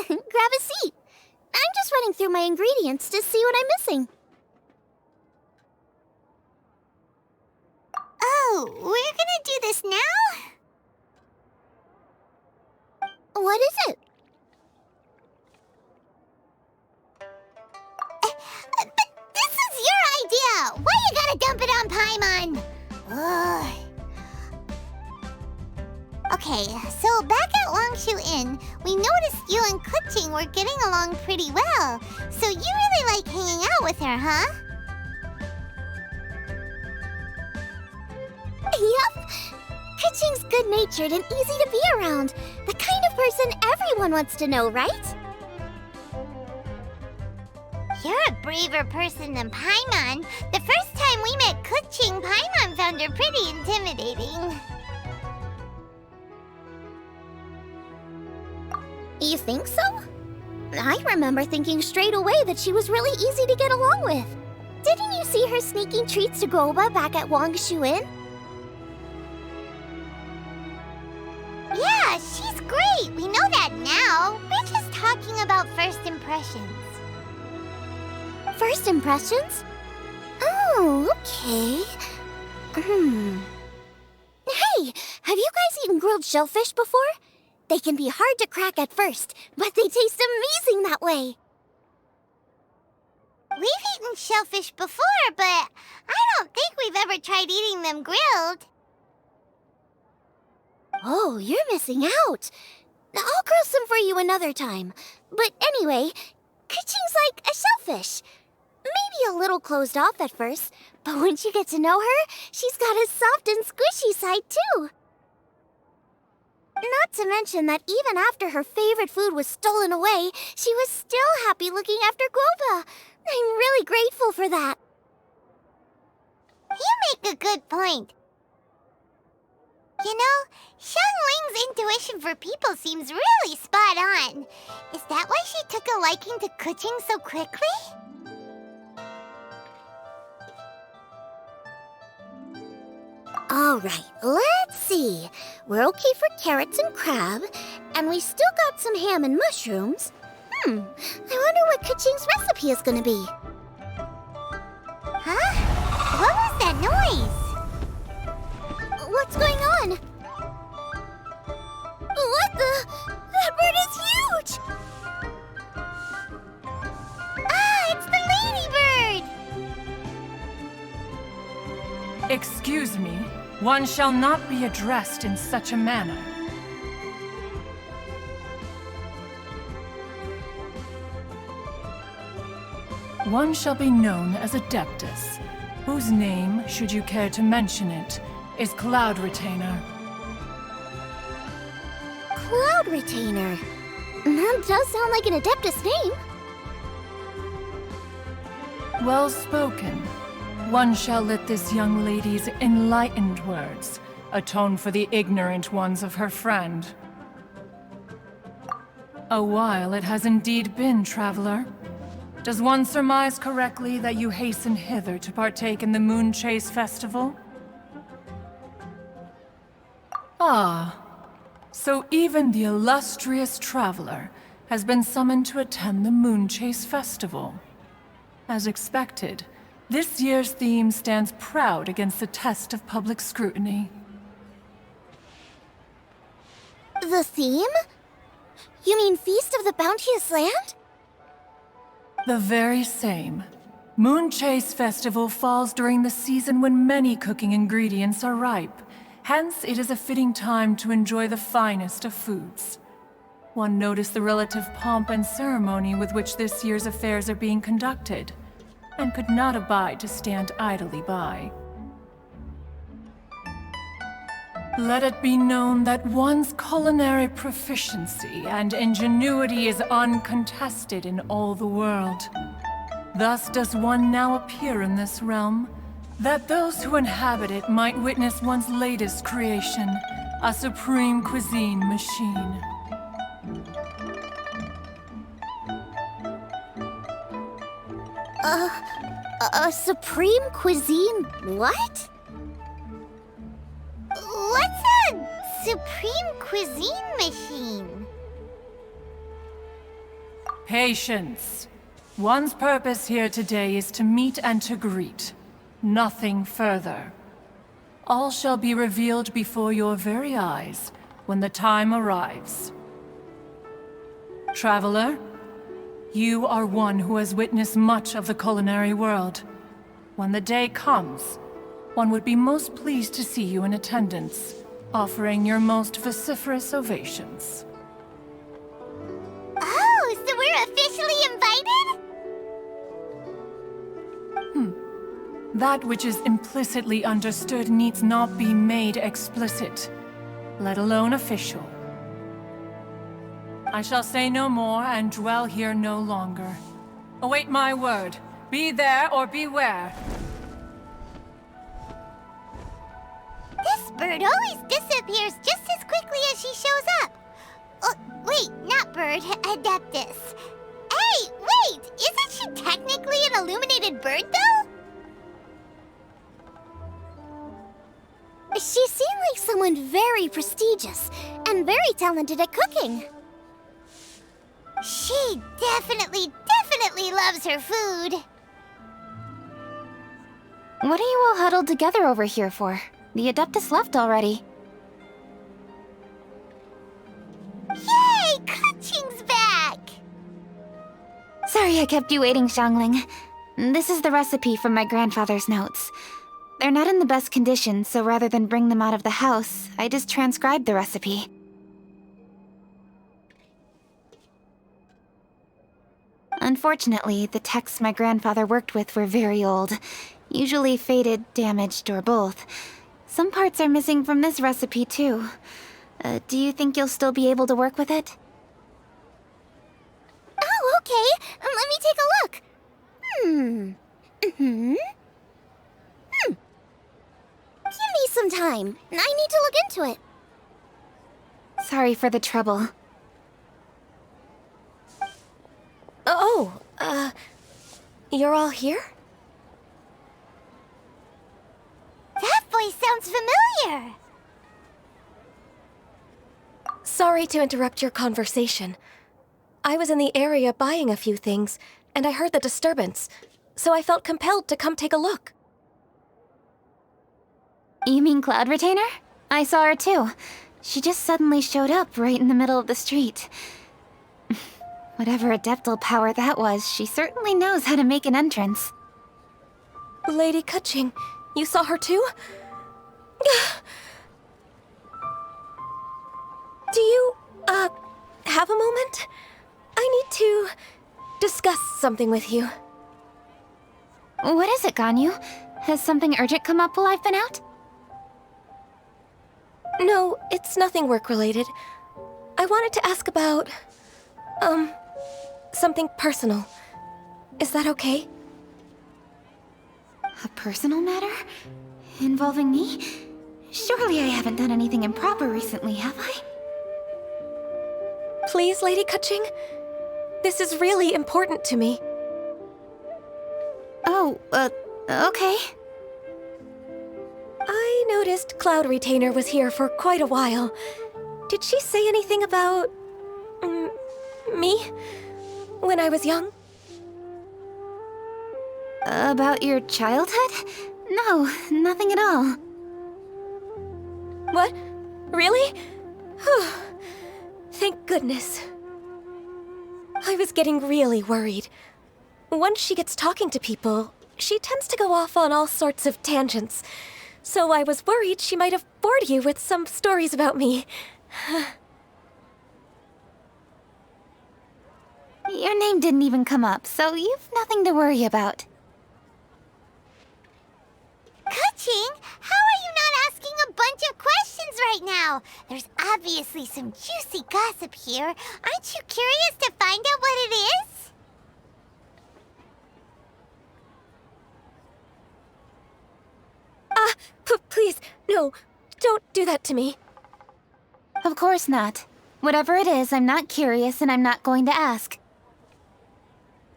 Grab a seat. I'm just running through my ingredients to see what I'm missing. Oh, we're gonna do this now? What is it? But this is your idea! Why you gotta dump it on Paimon? Ugh. Okay, so back at Longshu Inn, we noticed you and Kuching were getting along pretty well. So you really like hanging out with her, huh? Yep. Kuching's good-natured and easy to be around. The kind of person everyone wants to know, right? You're a braver person than Paimon. The first time we met Kuching, Paimon found her pretty intimidating. You think so? I remember thinking straight away that she was really easy to get along with. Didn't you see her sneaking treats to Groba back at Longshu Inn? Yeah, she's great. We know that now. We're just talking about first impressions. First impressions? Oh, okay. Hey, have you guys eaten grilled shellfish before? They can be hard to crack at first, but they taste amazing that way. We've eaten shellfish before, but I don't think we've ever tried eating them grilled. Oh, you're missing out. I'll grill some for you another time. But anyway, Kuching's like a shellfish. Maybe a little closed off at first, but once you get to know her, she's got a soft and squishy side too. Not to mention that even after her favorite food was stolen away, she was still happy looking after Groba. I'm really grateful for that. You make a good point. You know, Xiangling's intuition for people seems really spot on. Is that why she took a liking to Kuching so quickly? All right, let's see. We're okay for carrots and crab, and we still got some ham and mushrooms. I wonder what Kuching's recipe is gonna be. Huh? What was that noise? What's going on? What the? That bird is huge! Ah, it's the ladybird! Excuse me, one shall not be addressed in such a manner. One shall be known as Adeptus, whose name, should you care to mention it, is Cloud Retainer. Cloud Retainer? That does sound like an Adeptus name. Well spoken. One shall let this young lady's enlightened words atone for the ignorant ones of her friend. A while it has indeed been, traveler. Does one surmise correctly that you hasten hither to partake in the Moon Chase Festival? Ah, so even the illustrious traveler has been summoned to attend the Moon Chase Festival. As expected, this year's theme stands proud against the test of public scrutiny. The theme? You mean Feast of the Bounteous Land? The very same. Moon Chase Festival falls during the season when many cooking ingredients are ripe. Hence, it is a fitting time to enjoy the finest of foods. One noticed the relative pomp and ceremony with which this year's affairs are being conducted, and could not abide to stand idly by. Let it be known that one's culinary proficiency and ingenuity is uncontested in all the world. Thus does one now appear in this realm, that those who inhabit it might witness one's latest creation, a supreme cuisine machine. A supreme cuisine what? What's a supreme cuisine machine? Patience. One's purpose here today is to meet and to greet. Nothing further. All shall be revealed before your very eyes when the time arrives. Traveler, you are one who has witnessed much of the culinary world. When the day comes, one would be most pleased to see you in attendance, offering your most vociferous ovations. Oh, so we're officially invited? That which is implicitly understood needs not be made explicit, let alone official. I shall say no more and dwell here no longer. Await my word. Be there or beware. This bird always disappears just as quickly as she shows up. Oh, wait, not bird, Adeptus. Hey, wait! Isn't she technically an illuminated bird, though? She seemed like someone very prestigious and very talented at cooking. She definitely loves her food. What are you all huddled together over here for? The Adeptus left already. Yay! Kaching's back! Sorry I kept you waiting, Xiangling. This is the recipe from my grandfather's notes. They're not in the best condition, so rather than bring them out of the house, I just transcribed the recipe. Unfortunately, the texts my grandfather worked with were very old. Usually faded, damaged, or both. Some parts are missing from this recipe, too. Do you think you'll still be able to work with it? Oh, okay. Let me take a look. Give me some time. I need to look into it. Sorry for the trouble. You're all here? That voice sounds familiar. Sorry to interrupt your conversation. I was in the area buying a few things, and I heard the disturbance, so I felt compelled to come take a look. You mean Cloud Retainer? I saw her too. She just suddenly showed up right in the middle of the street. Whatever adeptal power that was, she certainly knows how to make an entrance. Lady Kaching, you saw her too? Do you, have a moment? I need to discuss something with you. What is it, Ganyu? Has something urgent come up while I've been out? No, it's nothing work-related. I wanted to ask about, something personal. Is that okay? A personal matter? Involving me? Surely I haven't done anything improper recently, have I? Please, Lady Kaching? This is really important to me. Oh, okay. I noticed Cloud Retainer was here for quite a while. Did she say anything about... me? When I was young? About your childhood? No, nothing at all. What? Really? Whew. Thank goodness. I was getting really worried. Once she gets talking to people, she tends to go off on all sorts of tangents. So I was worried she might have bored you with some stories about me. Your name didn't even come up, so you've nothing to worry about. Ka-ching, how are you not asking a bunch of questions right now? There's obviously some juicy gossip here. Aren't you curious to find out what it is? Please, no, don't do that to me. Of course not. Whatever it is, I'm not curious and I'm not going to ask.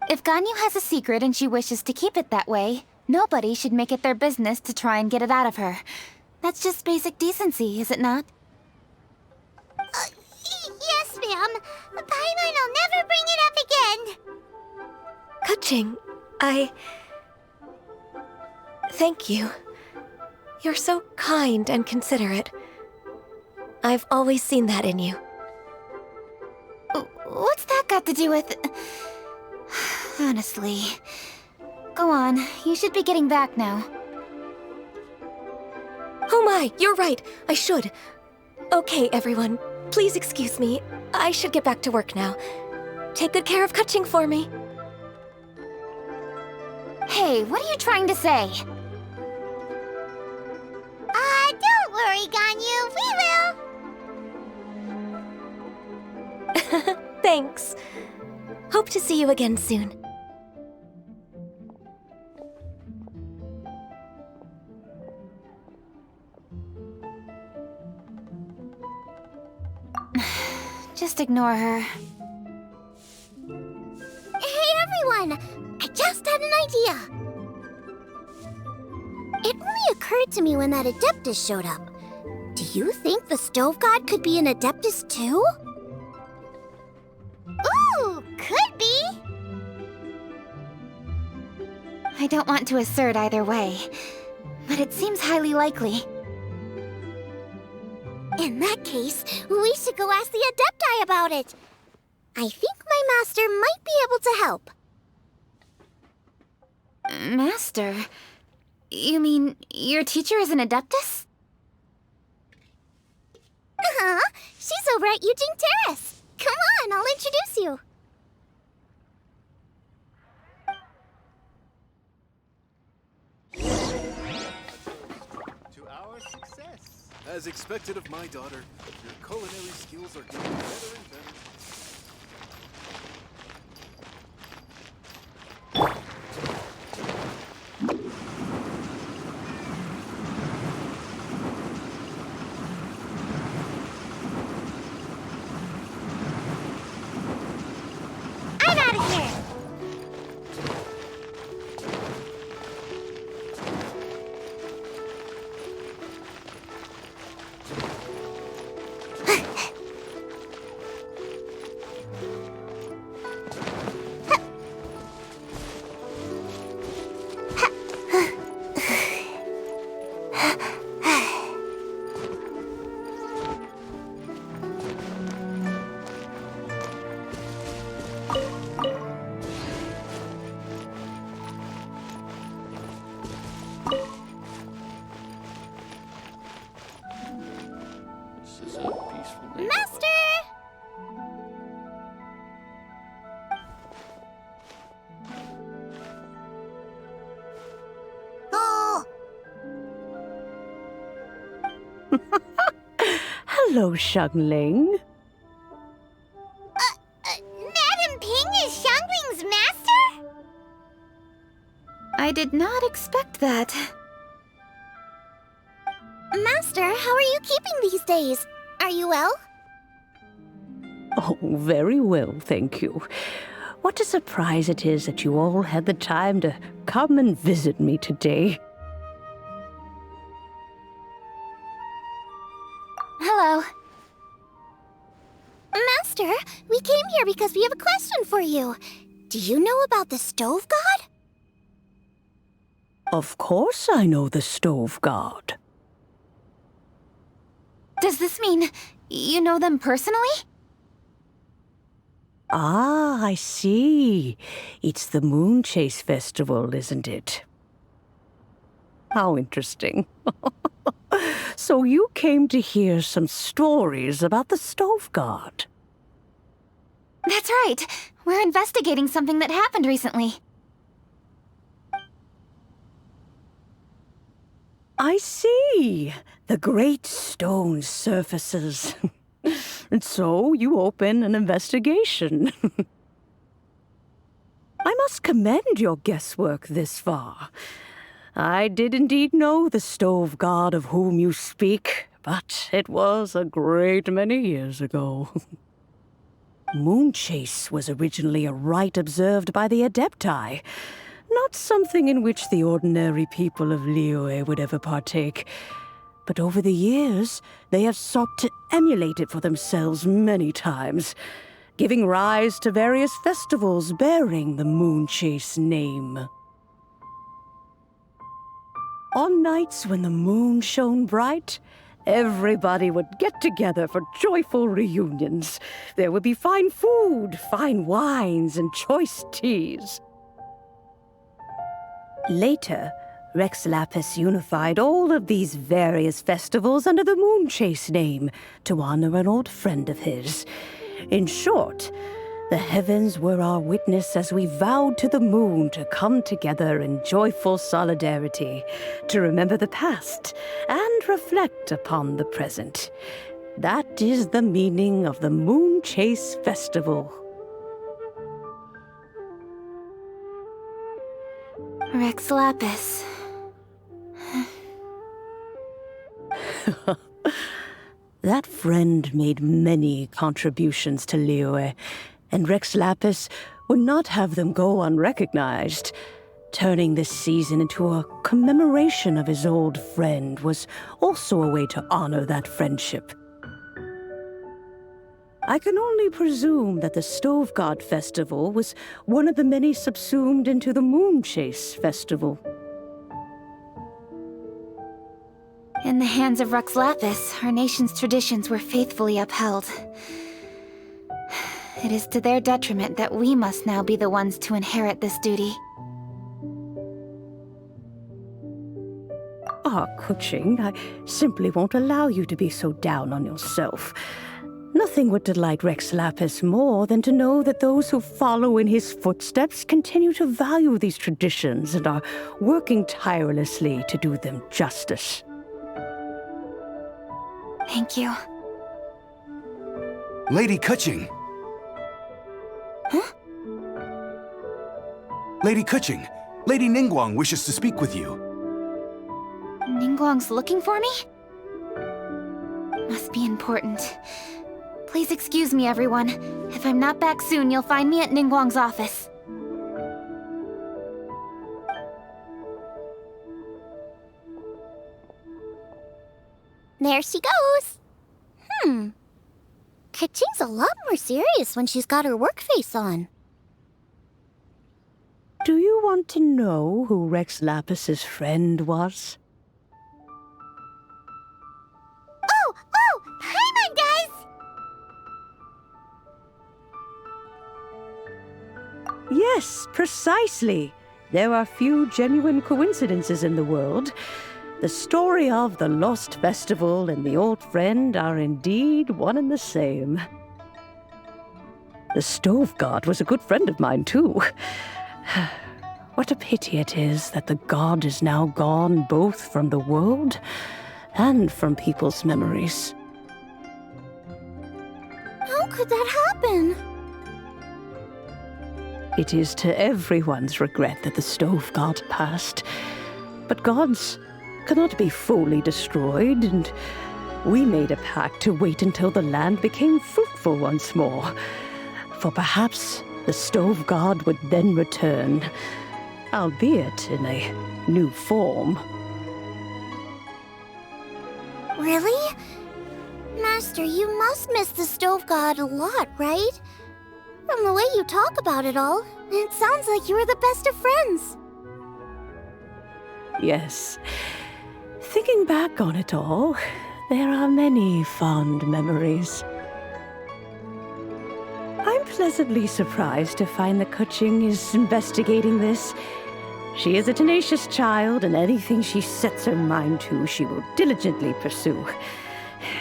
If Ganyu has a secret and she wishes to keep it that way, nobody should make it their business to try and get it out of her. That's just basic decency, is it not? Yes, ma'am. Paimon will never bring it up again. Ka-ching, thank you. You're so kind and considerate. I've always seen that in you. What's that got to do with... Honestly. Go on, you should be getting back now. Oh my, you're right. I should. Okay, everyone. Please excuse me. I should get back to work now. Take good care of Ka-ching for me. Hey, what are you trying to say? Don't worry, Ganyu. We will. Thanks. Hope to see you again soon. Just ignore her. Hey, everyone! I just had an idea. It only occurred to me when that Adeptus showed up. Do you think the Stove God could be an Adeptus too? Ooh, could be. I don't want to assert either way, but it seems highly likely. In that case, we should go ask the Adepti about it. I think my master might be able to help. Master? You mean your teacher is an Adeptus? Uh-huh. She's over at Yujing Terrace. Come on, I'll introduce you. To our success. As expected of my daughter, your culinary skills are getting better and better. I'm out of here. Hello, Xiangling. Madam Ping is Xiangling's master? I did not expect that. Master, how are you keeping these days? Are you well? Oh, very well, thank you. What a surprise it is that you all had the time to come and visit me today. Hello. Master, we came here because we have a question for you. Do you know about the Stove God? Of course I know the Stove God. Does this mean you know them personally? Ah, I see. It's the Moonchase Festival, isn't it? How interesting. So you came to hear some stories about the Stove God. That's right. We're investigating something that happened recently. I see. The great stone surfaces. And so you open an investigation. I must commend your guesswork this far. I did indeed know the Stove God of whom you speak, but it was a great many years ago. Moonchase was originally a rite observed by the Adepti, not something in which the ordinary people of Liyue would ever partake. But over the years, they have sought to emulate it for themselves many times, giving rise to various festivals bearing the Moonchase name. On nights when the moon shone bright, everybody would get together for joyful reunions. There would be fine food, fine wines, and choice teas. Later, Rex Lapis unified all of these various festivals under the Moonchase name to honor an old friend of his. In short, the heavens were our witness as we vowed to the moon to come together in joyful solidarity, to remember the past and reflect upon the present. That is the meaning of the Moonchase Festival. Rex Lapis. That friend made many contributions to Liyue, and Rex Lapis would not have them go unrecognized. Turning this season into a commemoration of his old friend was also a way to honor that friendship. I can only presume that the Stove God Festival was one of the many subsumed into the Moonchase Festival. In the hands of Rex Lapis, our nation's traditions were faithfully upheld. It is to their detriment that we must now be the ones to inherit this duty. Ah, Kuching, I simply won't allow you to be so down on yourself. Nothing would delight Rex Lapis more than to know that those who follow in his footsteps continue to value these traditions and are working tirelessly to do them justice. Thank you. Lady Kuching! Huh? Lady Kuching, Lady Ningguang wishes to speak with you. Ningguang's looking for me? Must be important. Please excuse me, everyone. If I'm not back soon, you'll find me at Ningguang's office. There she goes. Kuching's a lot more serious when she's got her work face on. Do you want to know who Rex Lapis's friend was? Oh! Hi, my guys! Yes, precisely. There are few genuine coincidences in the world. The story of the Lost Festival and the old friend are indeed one and the same. The Stove God was a good friend of mine, too. What a pity it is that the god is now gone both from the world and from people's memories. How could that happen? It is to everyone's regret that the Stove God passed. But gods cannot be fully destroyed, and we made a pact to wait until the land became fruitful once more. For perhaps The stove god would then return, albeit in a new form. Really? Master, you must miss the stove god a lot, right? From the way you talk about it all, it sounds like you were the best of friends. Yes. Thinking back on it all, there are many fond memories. I'm pleasantly surprised to find that Kuching is investigating this. She is a tenacious child, and anything she sets her mind to, she will diligently pursue.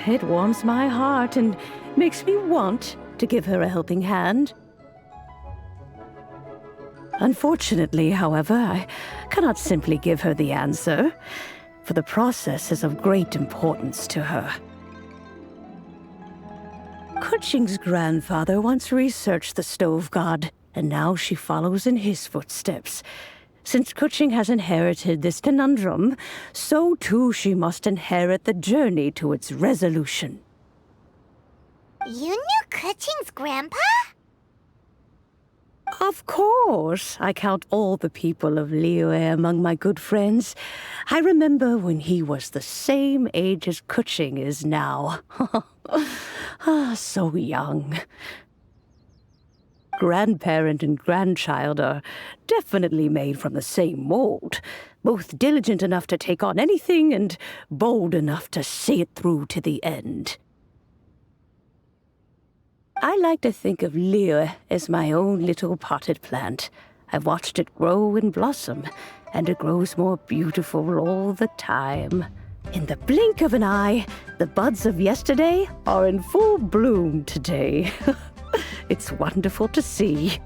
It warms my heart and makes me want to give her a helping hand. Unfortunately, however, I cannot simply give her the answer, for the process is of great importance to her. Kuching's grandfather once researched the stove god, and now she follows in his footsteps. Since Kuching has inherited this conundrum, so too she must inherit the journey to its resolution. You knew Kuching's grandpa? Of course. I count all the people of Liyue among my good friends. I remember when he was the same age as Kuching is now. So young. Grandparent and grandchild are definitely made from the same mold, both diligent enough to take on anything and bold enough to see it through to the end. I like to think of Liyue as my own little potted plant. I've watched it grow and blossom, and it grows more beautiful all the time. In the blink of an eye, the buds of yesterday are in full bloom today. It's wonderful to see.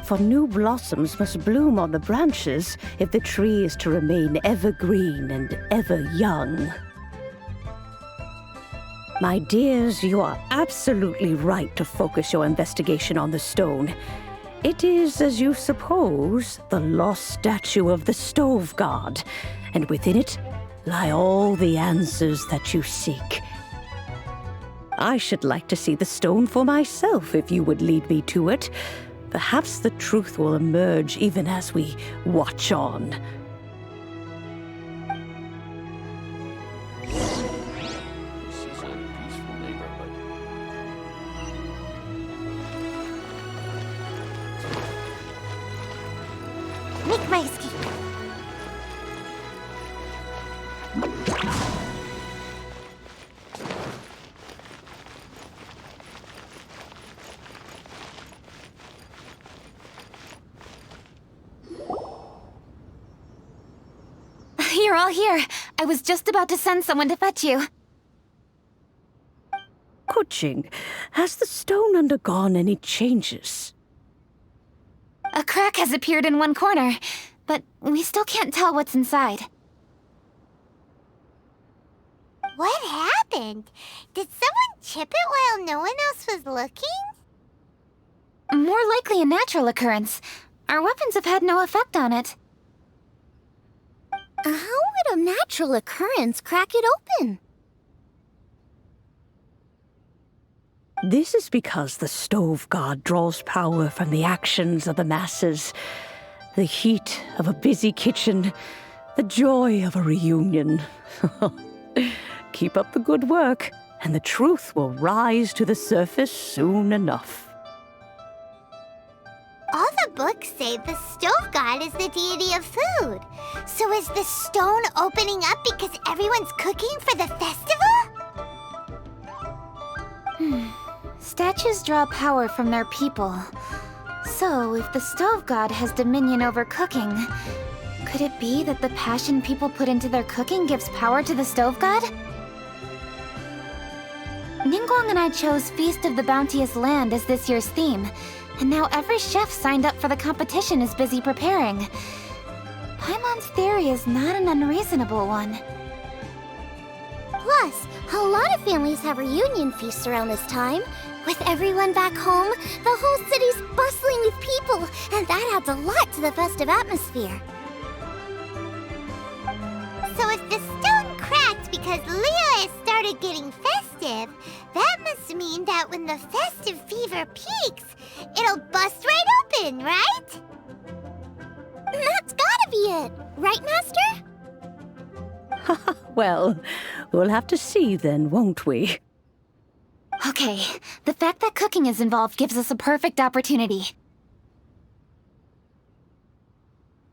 For new blossoms must bloom on the branches if the tree is to remain evergreen and ever young. My dears, you are absolutely right to focus your investigation on the stone. It is, as you suppose, the lost statue of the stove god, and within it lie all the answers that you seek. I should like to see the stone for myself if you would lead me to it. Perhaps the truth will emerge even as we watch on. Make my escape. You're all here. I was just about to send someone to fetch you. Kuching, has the stone undergone any changes? A crack has appeared in one corner, but we still can't tell what's inside. What happened? Did someone chip it while no one else was looking? More likely a natural occurrence. Our weapons have had no effect on it. How would a natural occurrence crack it open? This is because the stove god draws power from the actions of the masses, the heat of a busy kitchen, the joy of a reunion. Keep up the good work, and the truth will rise to the surface soon enough. All the books say the stove god is the deity of food. So is the stone opening up because everyone's cooking for the festival? Statues draw power from their people. So, if the stove god has dominion over cooking, could it be that the passion people put into their cooking gives power to the stove god? Ningguang and I chose Feast of the Bounteous Land as this year's theme, and now every chef signed up for the competition is busy preparing. Paimon's theory is not an unreasonable one. Plus, a lot of families have reunion feasts around this time. With everyone back home, the whole city's bustling with people, and that adds a lot to the festive atmosphere. So if the stone cracked because Liyue started getting festive, that must mean that when the festive fever peaks, it'll bust right open, right? That's gotta be it, right, Master? Well, we'll have to see then, won't we? Okay, the fact that cooking is involved gives us a perfect opportunity.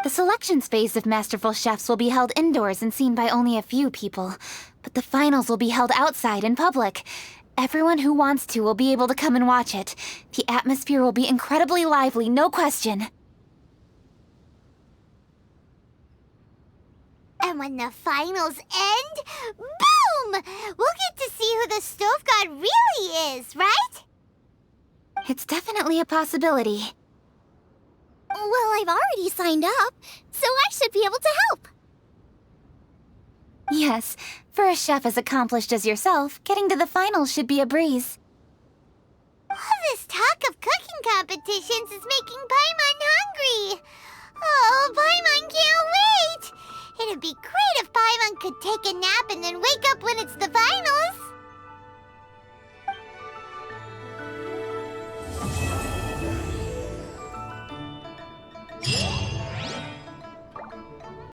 The selections phase of Masterful Chefs will be held indoors and seen by only a few people, but the finals will be held outside in public. Everyone who wants to will be able to come and watch it. The atmosphere will be incredibly lively, no question. And when the finals end, boom! We'll get to see who the Stove God really is, right? It's definitely a possibility. Well, I've already signed up, so I should be able to help. Yes, for a chef as accomplished as yourself, getting to the finals should be a breeze. All this talk of cooking competitions is making Paimon hungry. Oh, Paimon can't wait! It'd be great if Paimon could take a nap and then wake up when it's the finals.